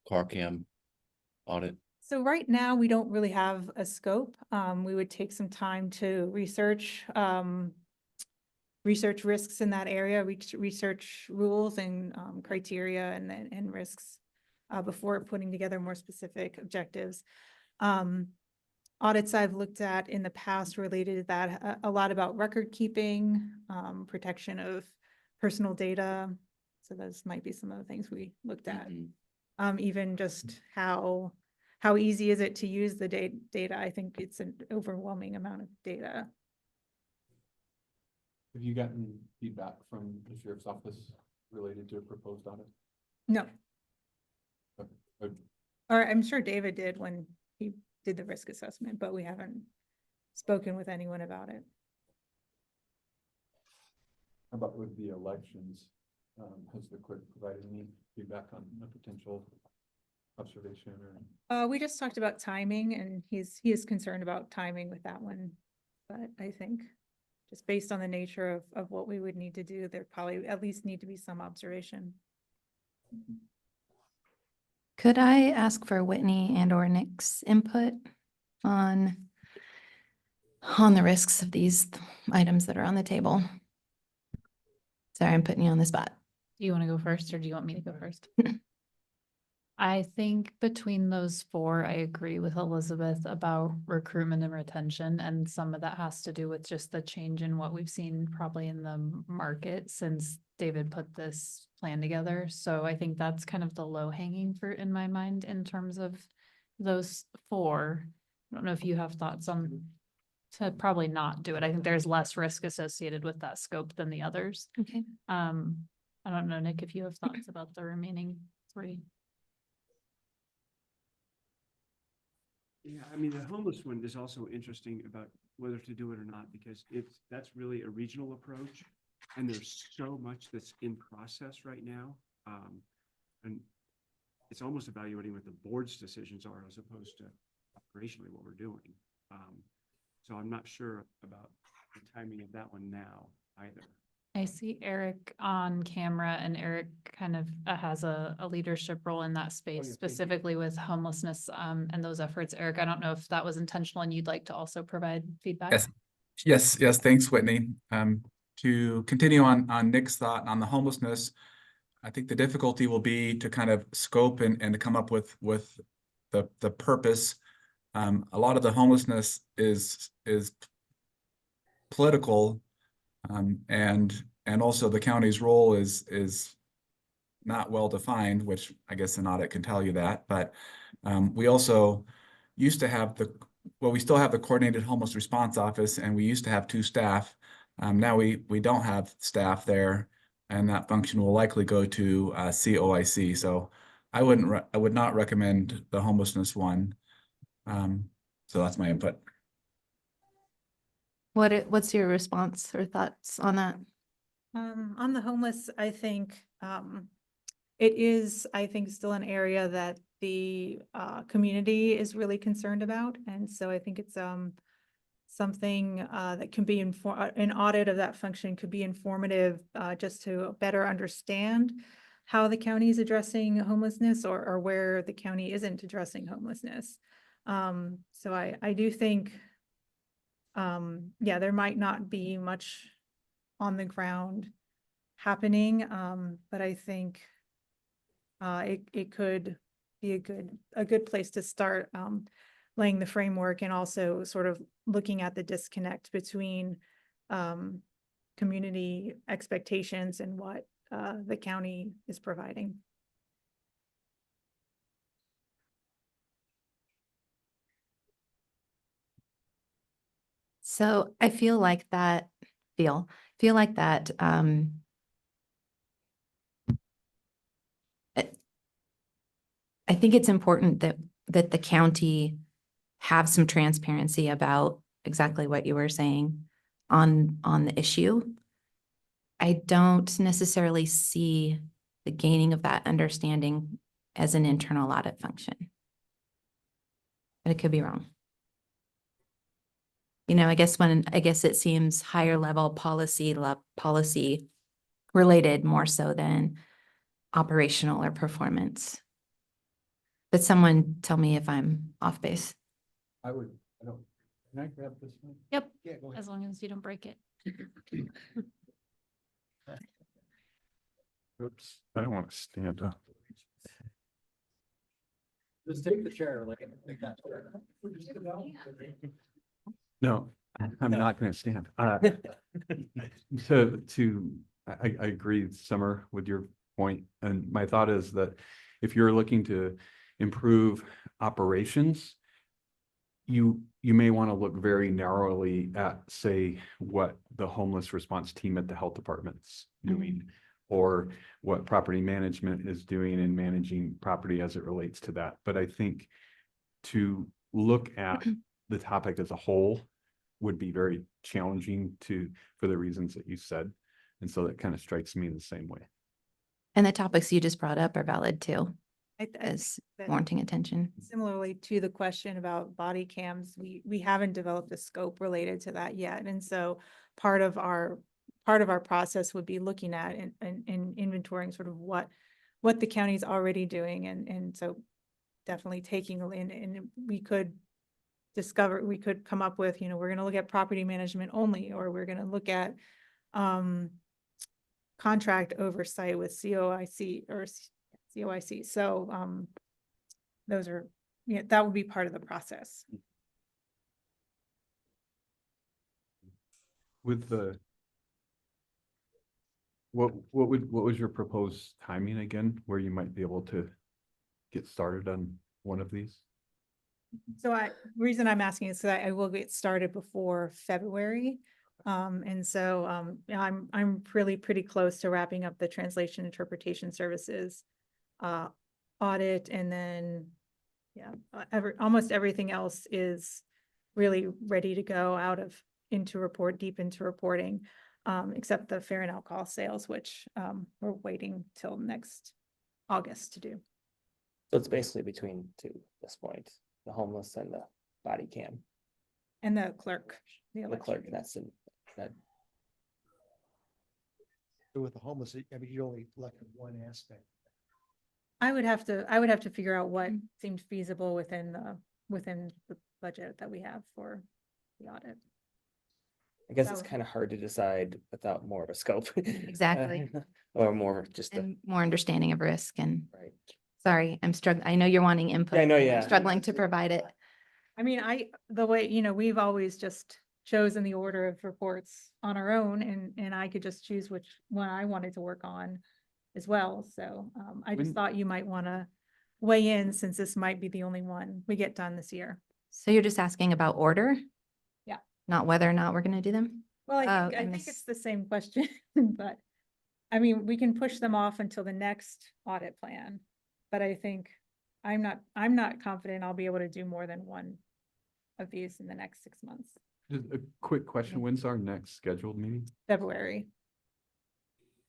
car cam audit? So right now, we don't really have a scope. We would take some time to research risks in that area, research rules and criteria and risks before putting together more specific objectives. Audits I've looked at in the past related to that, a lot about record keeping, protection of personal data. So those might be some of the things we looked at. Even just how easy is it to use the data? I think it's an overwhelming amount of data. Have you gotten feedback from the sheriff's office related to a proposed audit? No, Uh, or I'm sure David did when he did the risk assessment, but we haven't spoken with anyone about it. How about with the elections? Has the clerk provided any feedback on a potential observation or? We just talked about timing and he is concerned about timing with that one. But I think just based on the nature of what we would need to do, there probably at least need to be some observation. Could I ask for Whitney and or Nick's input on the risks of these items that are on the table? Sorry, I'm putting you on the spot. Do you want to go first or do you want me to go first? I think between those four, I agree with Elizabeth about recruitment and retention. And some of that has to do with just the change in what we've seen probably in the market since David put this plan together. So I think that's kind of the low hanging fruit in my mind in terms of those four. I don't know if you have thoughts on to probably not do it. I think there's less risk associated with that scope than the others. Okay. I don't know, Nick, if you have thoughts about the remaining three. Yeah, I mean, the homeless one is also interesting about whether to do it or not, because that's really a regional approach. And there's so much that's in process right now. And it's almost evaluating what the board's decisions are as opposed to operationally what we're doing. So I'm not sure about the timing of that one now either. I see Eric on camera and Eric kind of has a leadership role in that space, specifically with homelessness and those efforts. Eric, I don't know if that was intentional and you'd like to also provide feedback. Yes. Thanks, Whitney. To continue on Nick's thought on the homelessness, I think the difficulty will be to kind of scope and to come up with the purpose. A lot of the homelessness is political, and also the county's role is not well defined, which I guess an audit can tell you that. But we also used to have we still have the coordinated homeless response office, and we used to have 2 staff. Now we don't have staff there, and that function will likely go to COIC. So I would not recommend the homelessness one. So that's my input. What's your response or thoughts on that? On the homeless, I think, it is, I think, still an area that the, community is really concerned about. And so I think it's, something, that can be an audit of that function could be informative, just to better understand how the county is addressing homelessness or where the county isn't addressing homelessness. So I do think, yeah, there might not be much on the ground happening, but I think it could be a good place to start, laying the framework and also sort of looking at the disconnect between community expectations and what the county is providing. So I feel like that, I think it's important that the county have some transparency about exactly what you were saying on the issue. I don't necessarily see the gaining of that understanding as an internal audit function. But it could be wrong. I guess it seems higher level policy related more so than operational or performance. But someone tell me if I'm off base. Can I grab this one? Yep, Yeah, go ahead. as long as you don't break it. Oops, I don't want to stand up. Just take the chair, like that. No, I'm not going to stand. I agree, Summer, with your point. And my thought is that if you're looking to improve operations, you may want to look very narrowly at, say, what the homeless response team at the health department's doing, or what property management is doing in managing property as it relates to that. But I think to look at the topic as a whole would be very challenging for the reasons that you said. And so that kind of strikes me the same way. And the topics you just brought up are valid too, I as think that warranting attention. similarly to the question about body cams, we haven't developed a scope related to that yet. And so part of our process would be looking at and inventorying sort of what the county's already doing. And so definitely taking in, and we could come up with, we're going to look at property management only, or we're going to look at contract oversight with COIC or COIC. So those are, that would be part of the process. With what was your proposed timing again, where you might be able to get started on one of these? So reason I'm asking is that I will get started before February. And so I'm really pretty close to wrapping up the translation interpretation services audit, and then almost everything else is really ready to go deep into reporting, except the fair and alcohol sales, which we're waiting till next August to do. So it's basically between two at this point, the homeless and the body cam, And the clerk, the clerk, that's in that. With the homeless, I mean, you only look at one aspect. I would have to figure out what seemed feasible within the budget that we have for the audit. I guess That it's was- kind of hard to decide without more of a scope. Exactly. Or more just a, And more understanding of risk and, right. sorry, I'm struggling. I know you're wanting input. I know, and I'm yeah. Struggling to provide it. I mean, the way, we've always just chosen the order of reports on our own and I could just choose which one I wanted to work on as well. So, I just When- thought you might want to weigh in since this might be the only one we get done this year. So you're just asking about order? Yeah. Not whether or not we're gonna do them? Well, Oh, I think miss- it's the same question, but I mean, we can push them off until the next audit plan. But I think I'm not confident I'll be able to do more than one of these in the next 6 months, Just a quick question, when's our next scheduled meeting? February.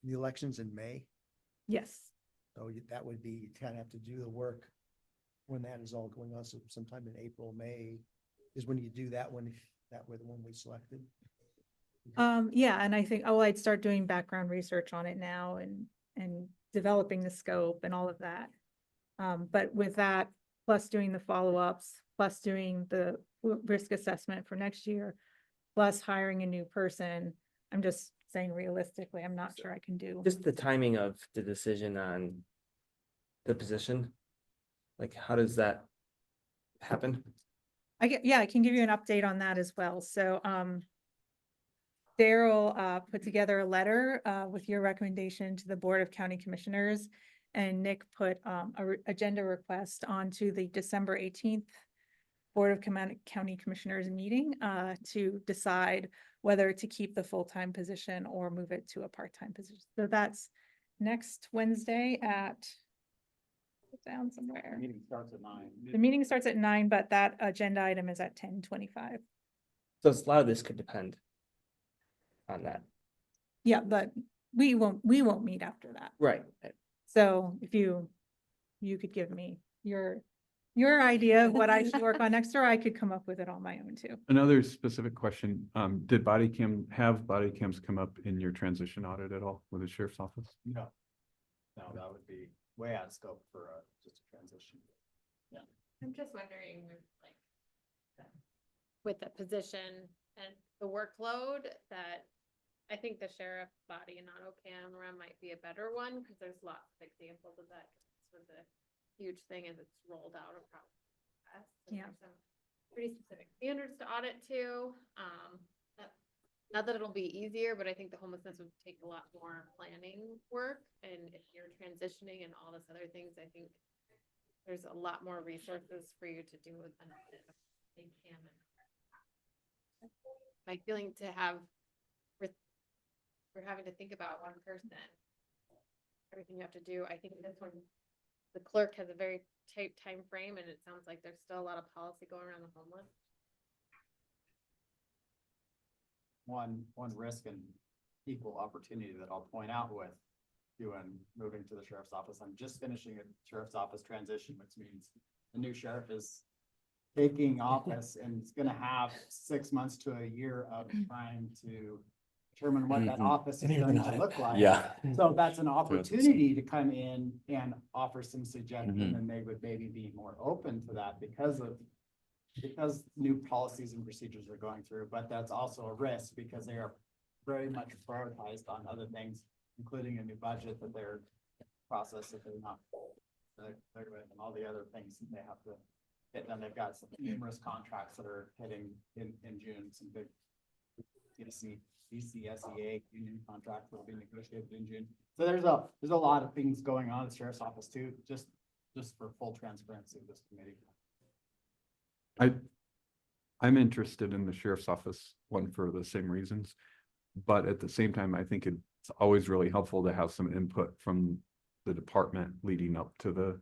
The election's in May, Yes. so that would be, you kind of have to do the work when that is all going on. So sometime in April, May is when you do that one, if that were the one we selected. Yeah, and I think, I'd start doing background research on it now and developing the scope and all of that. But with that, plus doing the follow-ups, plus doing the risk assessment for next year, plus hiring a new person, I'm just saying realistically, I'm not sure I can do. Just the timing of the decision on the position. Like, how does that happen? I can give you an update on that as well. So, Daryl, put together a letter, with your recommendation to the Board of County Commissioners. And Nick put, agenda request onto the December 18th Board of County Commissioners meeting, to decide whether to keep the full-time position or move it to a part-time position. So that's next Wednesday at, put down somewhere. Meeting starts at 9. The meeting starts at 9, but that agenda item is at 10:25. So a lot of this could depend on that. Yeah, but we won't meet after that. Right. So if you could give me your idea of what I should work on next, or I could come up with it on my own too. Another specific question, did body cams come up in your transition audit at all with the sheriff's office? No. No, that would be way out of scope for just a transition. I'm just wondering, like, with the position and the workload, that I think the sheriff body and auto camera might be a better one, because there's lots of examples of that. This was a huge thing as it's rolled out across. the US, and Yeah. there's some pretty specific standards to audit too. Not that it'll be easier, but I think the homelessness would take a lot more planning work, and if you're transitioning and all this other things, I think there's a lot more resources for you to do with an audit of big cam. My feeling to have, we're having to think about one person, everything you have to do. I think this one, the clerk has a very tight time frame, and it sounds like there's still a lot of policy going around the homeless. One risk and equal opportunity that I'll point out with moving to the sheriff's office. I'm just finishing a sheriff's office transition, which means the new sheriff is taking office and it's gonna have 6 months to a year of trying to determine what that office is going to look like. Yeah. So that's an opportunity to come in and offer some suggestion, and they would maybe be more open to that because new policies and procedures are going through, but that's also a risk because they are very much prioritized on other things, including a new budget that they're process that they're not with, and all the other things that they have to get done. They've got some numerous contracts that are hitting in June, some big BCSEA union contracts will be negotiated in June. So there's a lot of things going on at the sheriff's office too, just for full transparency of this committee. I'm interested in the sheriff's office one for the same reasons. But at the same time, I think it's always really helpful to have some input from the department leading up to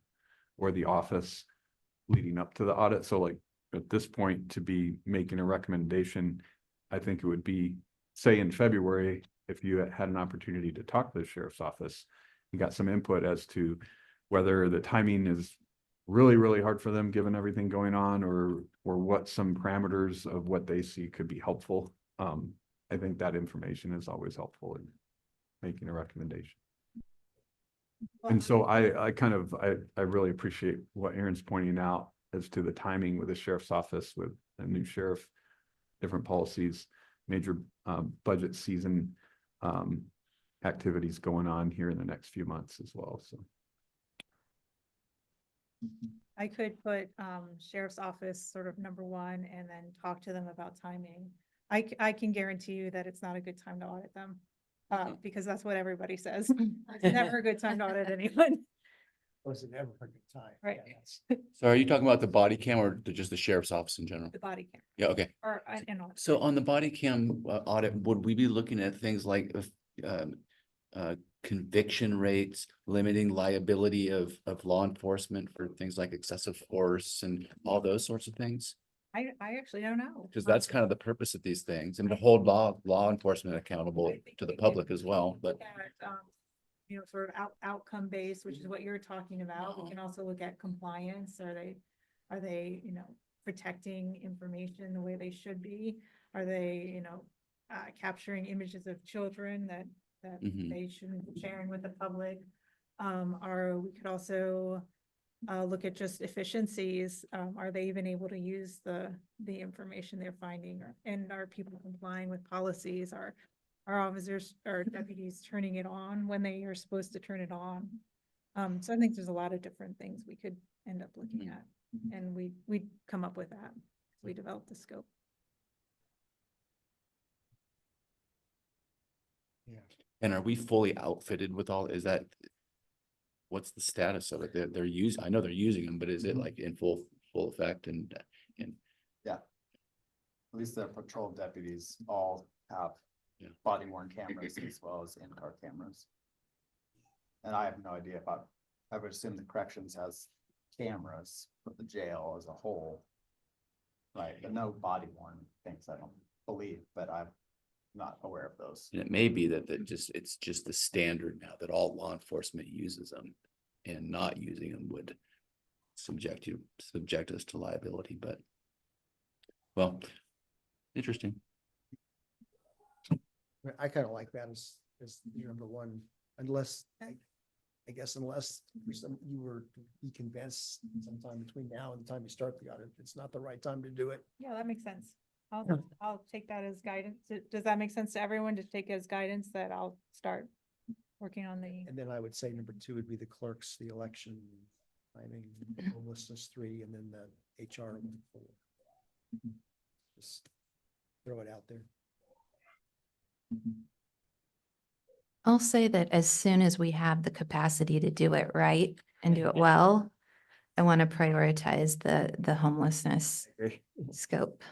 or the office leading up to the audit. So like at this point, to be making a recommendation, I think it would be, say in February, if you had an opportunity to talk to the sheriff's office, you got some input as to whether the timing is really, really hard for them, given everything going on, or what some parameters of what they see could be helpful. I think that information is always helpful in making a recommendation. And so I really appreciate what Aaron's pointing out as to the timing with the sheriff's office, with a new sheriff, different policies. major budget season activities going on here in the next few months as well, so. I could put sheriff's office sort of number one and then talk to them about timing. I can guarantee you that it's not a good time to audit them. Because that's what everybody says. It's never a good time to audit anyone. Was it ever a good time? Right. So are you talking about the body cam or just the sheriff's office in general? The body cam Yeah, okay. or and all. So on the body cam audit, would we be looking at things like conviction rates, limiting liability of law enforcement for things like excessive force and all those sorts of things? I actually don't know. Because that's kind of the purpose of these things, and to hold law enforcement accountable to the public as well, but. Look at, you know, sort of outcome based, which is what you're talking about. We can also look at compliance. Are they, you know, protecting information the way they should be? Are they, you know, capturing images of children that Mhm. they shouldn't be sharing with the public? We could also look at just efficiencies. Are they even able to use the information they're finding, and are people complying with policies? Are officers or deputies turning it on when they are supposed to turn it on? So I think there's a lot of different things we could end up looking at, and we come up with that. We develop the scope. Yeah. And are we fully outfitted with all, is that? What's the status of it? They're using, I know they're using them, but is it like in full effect and? Yeah. At least the patrol deputies all have Yeah. body worn cameras as well as in-car cameras. And I have no idea about, I would assume the corrections has cameras for the jail as a whole. Right, but no body worn things, I don't believe, but I'm not aware of those. And it may be that it's just the standard now that all law enforcement uses them, and not using them would subject us to liability, but. Well, interesting. I kind of like that as your number one, unless, I guess unless you were to be convinced sometime between now and the time you start the audit, it's not the right time to do it. Yeah, that makes sense. I'll take that as guidance. Does that make sense to everyone, to take as guidance that I'll start working on the? And then I would say number two would be the clerks, the election, planning, homelessness 3, and then the HR 4. Just throw it out there. I'll say that as soon as we have the capacity to do it right and do it well, I want to prioritize the homelessness scope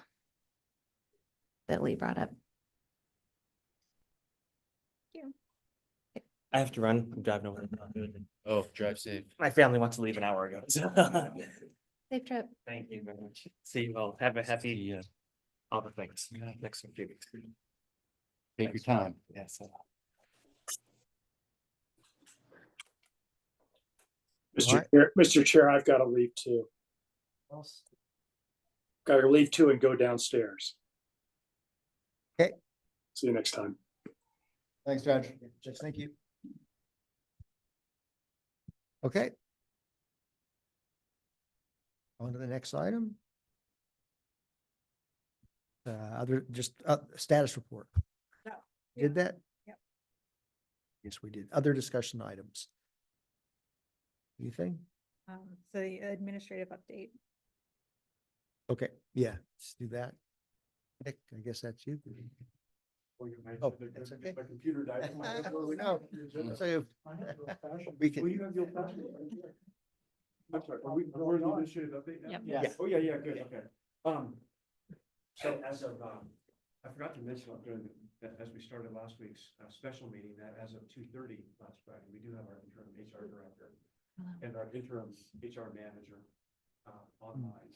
that Lee brought up. I have to run. I'm driving over. Oh, drive safe. My family wants to leave an hour ago. So. Safe trip. Thank you very much. See you all. Have a happy, all the things next few weeks. Take your time. Yes. Mr. Chair, I've got to leave too. Got to leave too and go downstairs. Okay. See you next time. Thanks, Judge. Judge, thank you. Okay. On to the next item. Status report. No. Did that? Yep. Yes, we did. Other discussion items. Anything? So the administrative update. Okay, yeah, let's do that. Nick, I guess that's you. Oh, that's okay. My computer died. No. So we can. I'm sorry, we're in the administrative update now? Yep. Yes. Oh, yeah, good, okay. So as of, I forgot to mention during as we started last week's special meeting, that as of 2:30 last Friday, we do have our interim HR director and our interim HR manager online.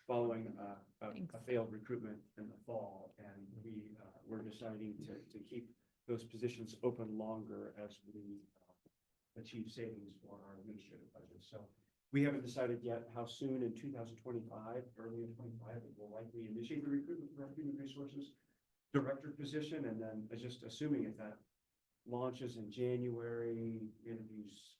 Following a failed recruitment in the fall, and we're deciding to keep those positions open longer as we achieve savings for our administrative budget. So we haven't decided yet how soon in 2025, early in 25, we'll likely initiate the recruitment for our human resources director position, and then just assuming if that launches in January, interviews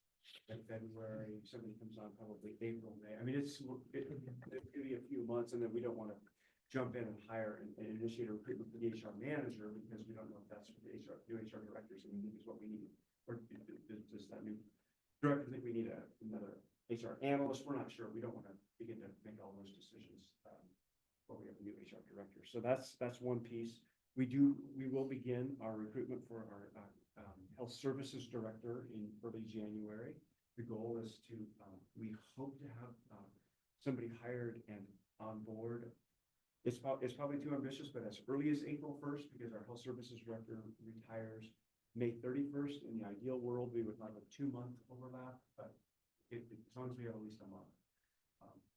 in February, somebody comes on probably April, May. I mean, it's going to be a few months, and then we don't want to jump in and hire and initiate a recruitment for the HR manager because we don't know if that's for the new HR directors and we think is what we need. Or does that new director think we need another HR analyst? We're not sure. We don't want to begin to make all those decisions. But we have a new HR director. So that's one piece. We will begin our recruitment for our health services director in early January. The goal is to, we hope to have somebody hired and on board. It's probably too ambitious, but as early as April 1st, because our health services director retires May 31st. In the ideal world, we would have a 2-month overlap, but as long as we have at least a month.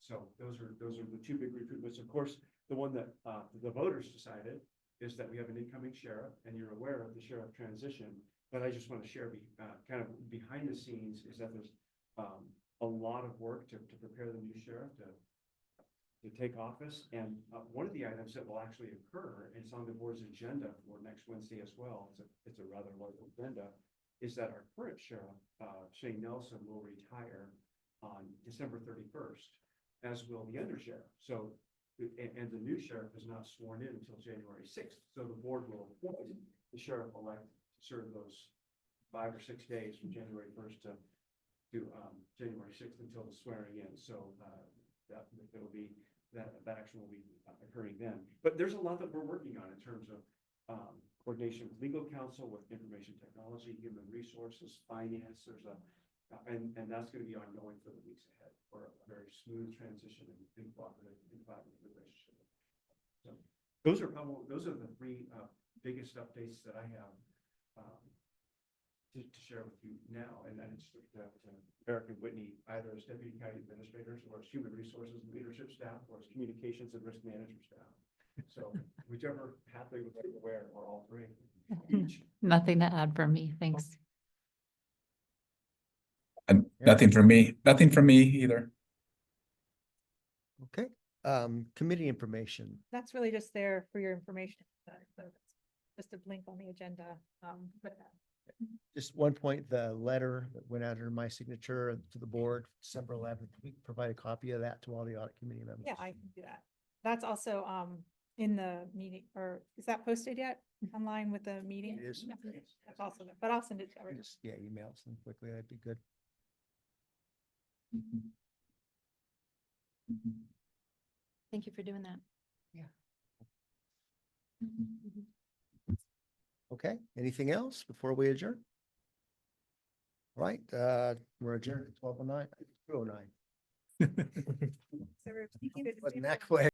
So those are the two big recruitments. Of course, the one that the voters decided is that we have an incoming sheriff, and you're aware of the sheriff transition. But I just want to share kind of behind the scenes is that there's a lot of work to prepare the new sheriff to take office. And one of the items that will actually occur, it's on the board's agenda for next Wednesday as well. It's a rather large agenda, is that our current sheriff, Shane Nelson, will retire on December 31st, as will the undersheriff. So, and the new sheriff is not sworn in until January 6th. So the board will appoint the sheriff-elect to serve those 5 or 6 days from January 1st to January 6th until the swearing in. So that action will be occurring then. But there's a lot that we're working on in terms of coordination with legal counsel, with information technology, human resources, finance. There's and that's going to be ongoing for the weeks ahead for a very smooth transition and cooperative relationship. So those are the three biggest updates that I have to share with you now. And then it's to Eric and Whitney, either as deputy county administrators or as human resources and leadership staff or as communications and risk management staff. So whichever path they would like to wear, or all three each. Nothing to add from me. Thanks. And nothing from me either. Okay, committee information. That's really just there for your information. So just a link on the agenda. Just one point, the letter that went out under my signature to the board, December 11th, we can provide a copy of that to all the audit committee members. Yeah, I can do that. That's also in the meeting, or is that posted yet online with the meeting? It is. That's also, but I'll send it to everyone. Just, email them quickly. That'd be good. Thank you for doing that. Okay, anything else before we adjourn? All right, we're adjourned at 12:09, 2:09. So we're speaking- Wasn't that quick?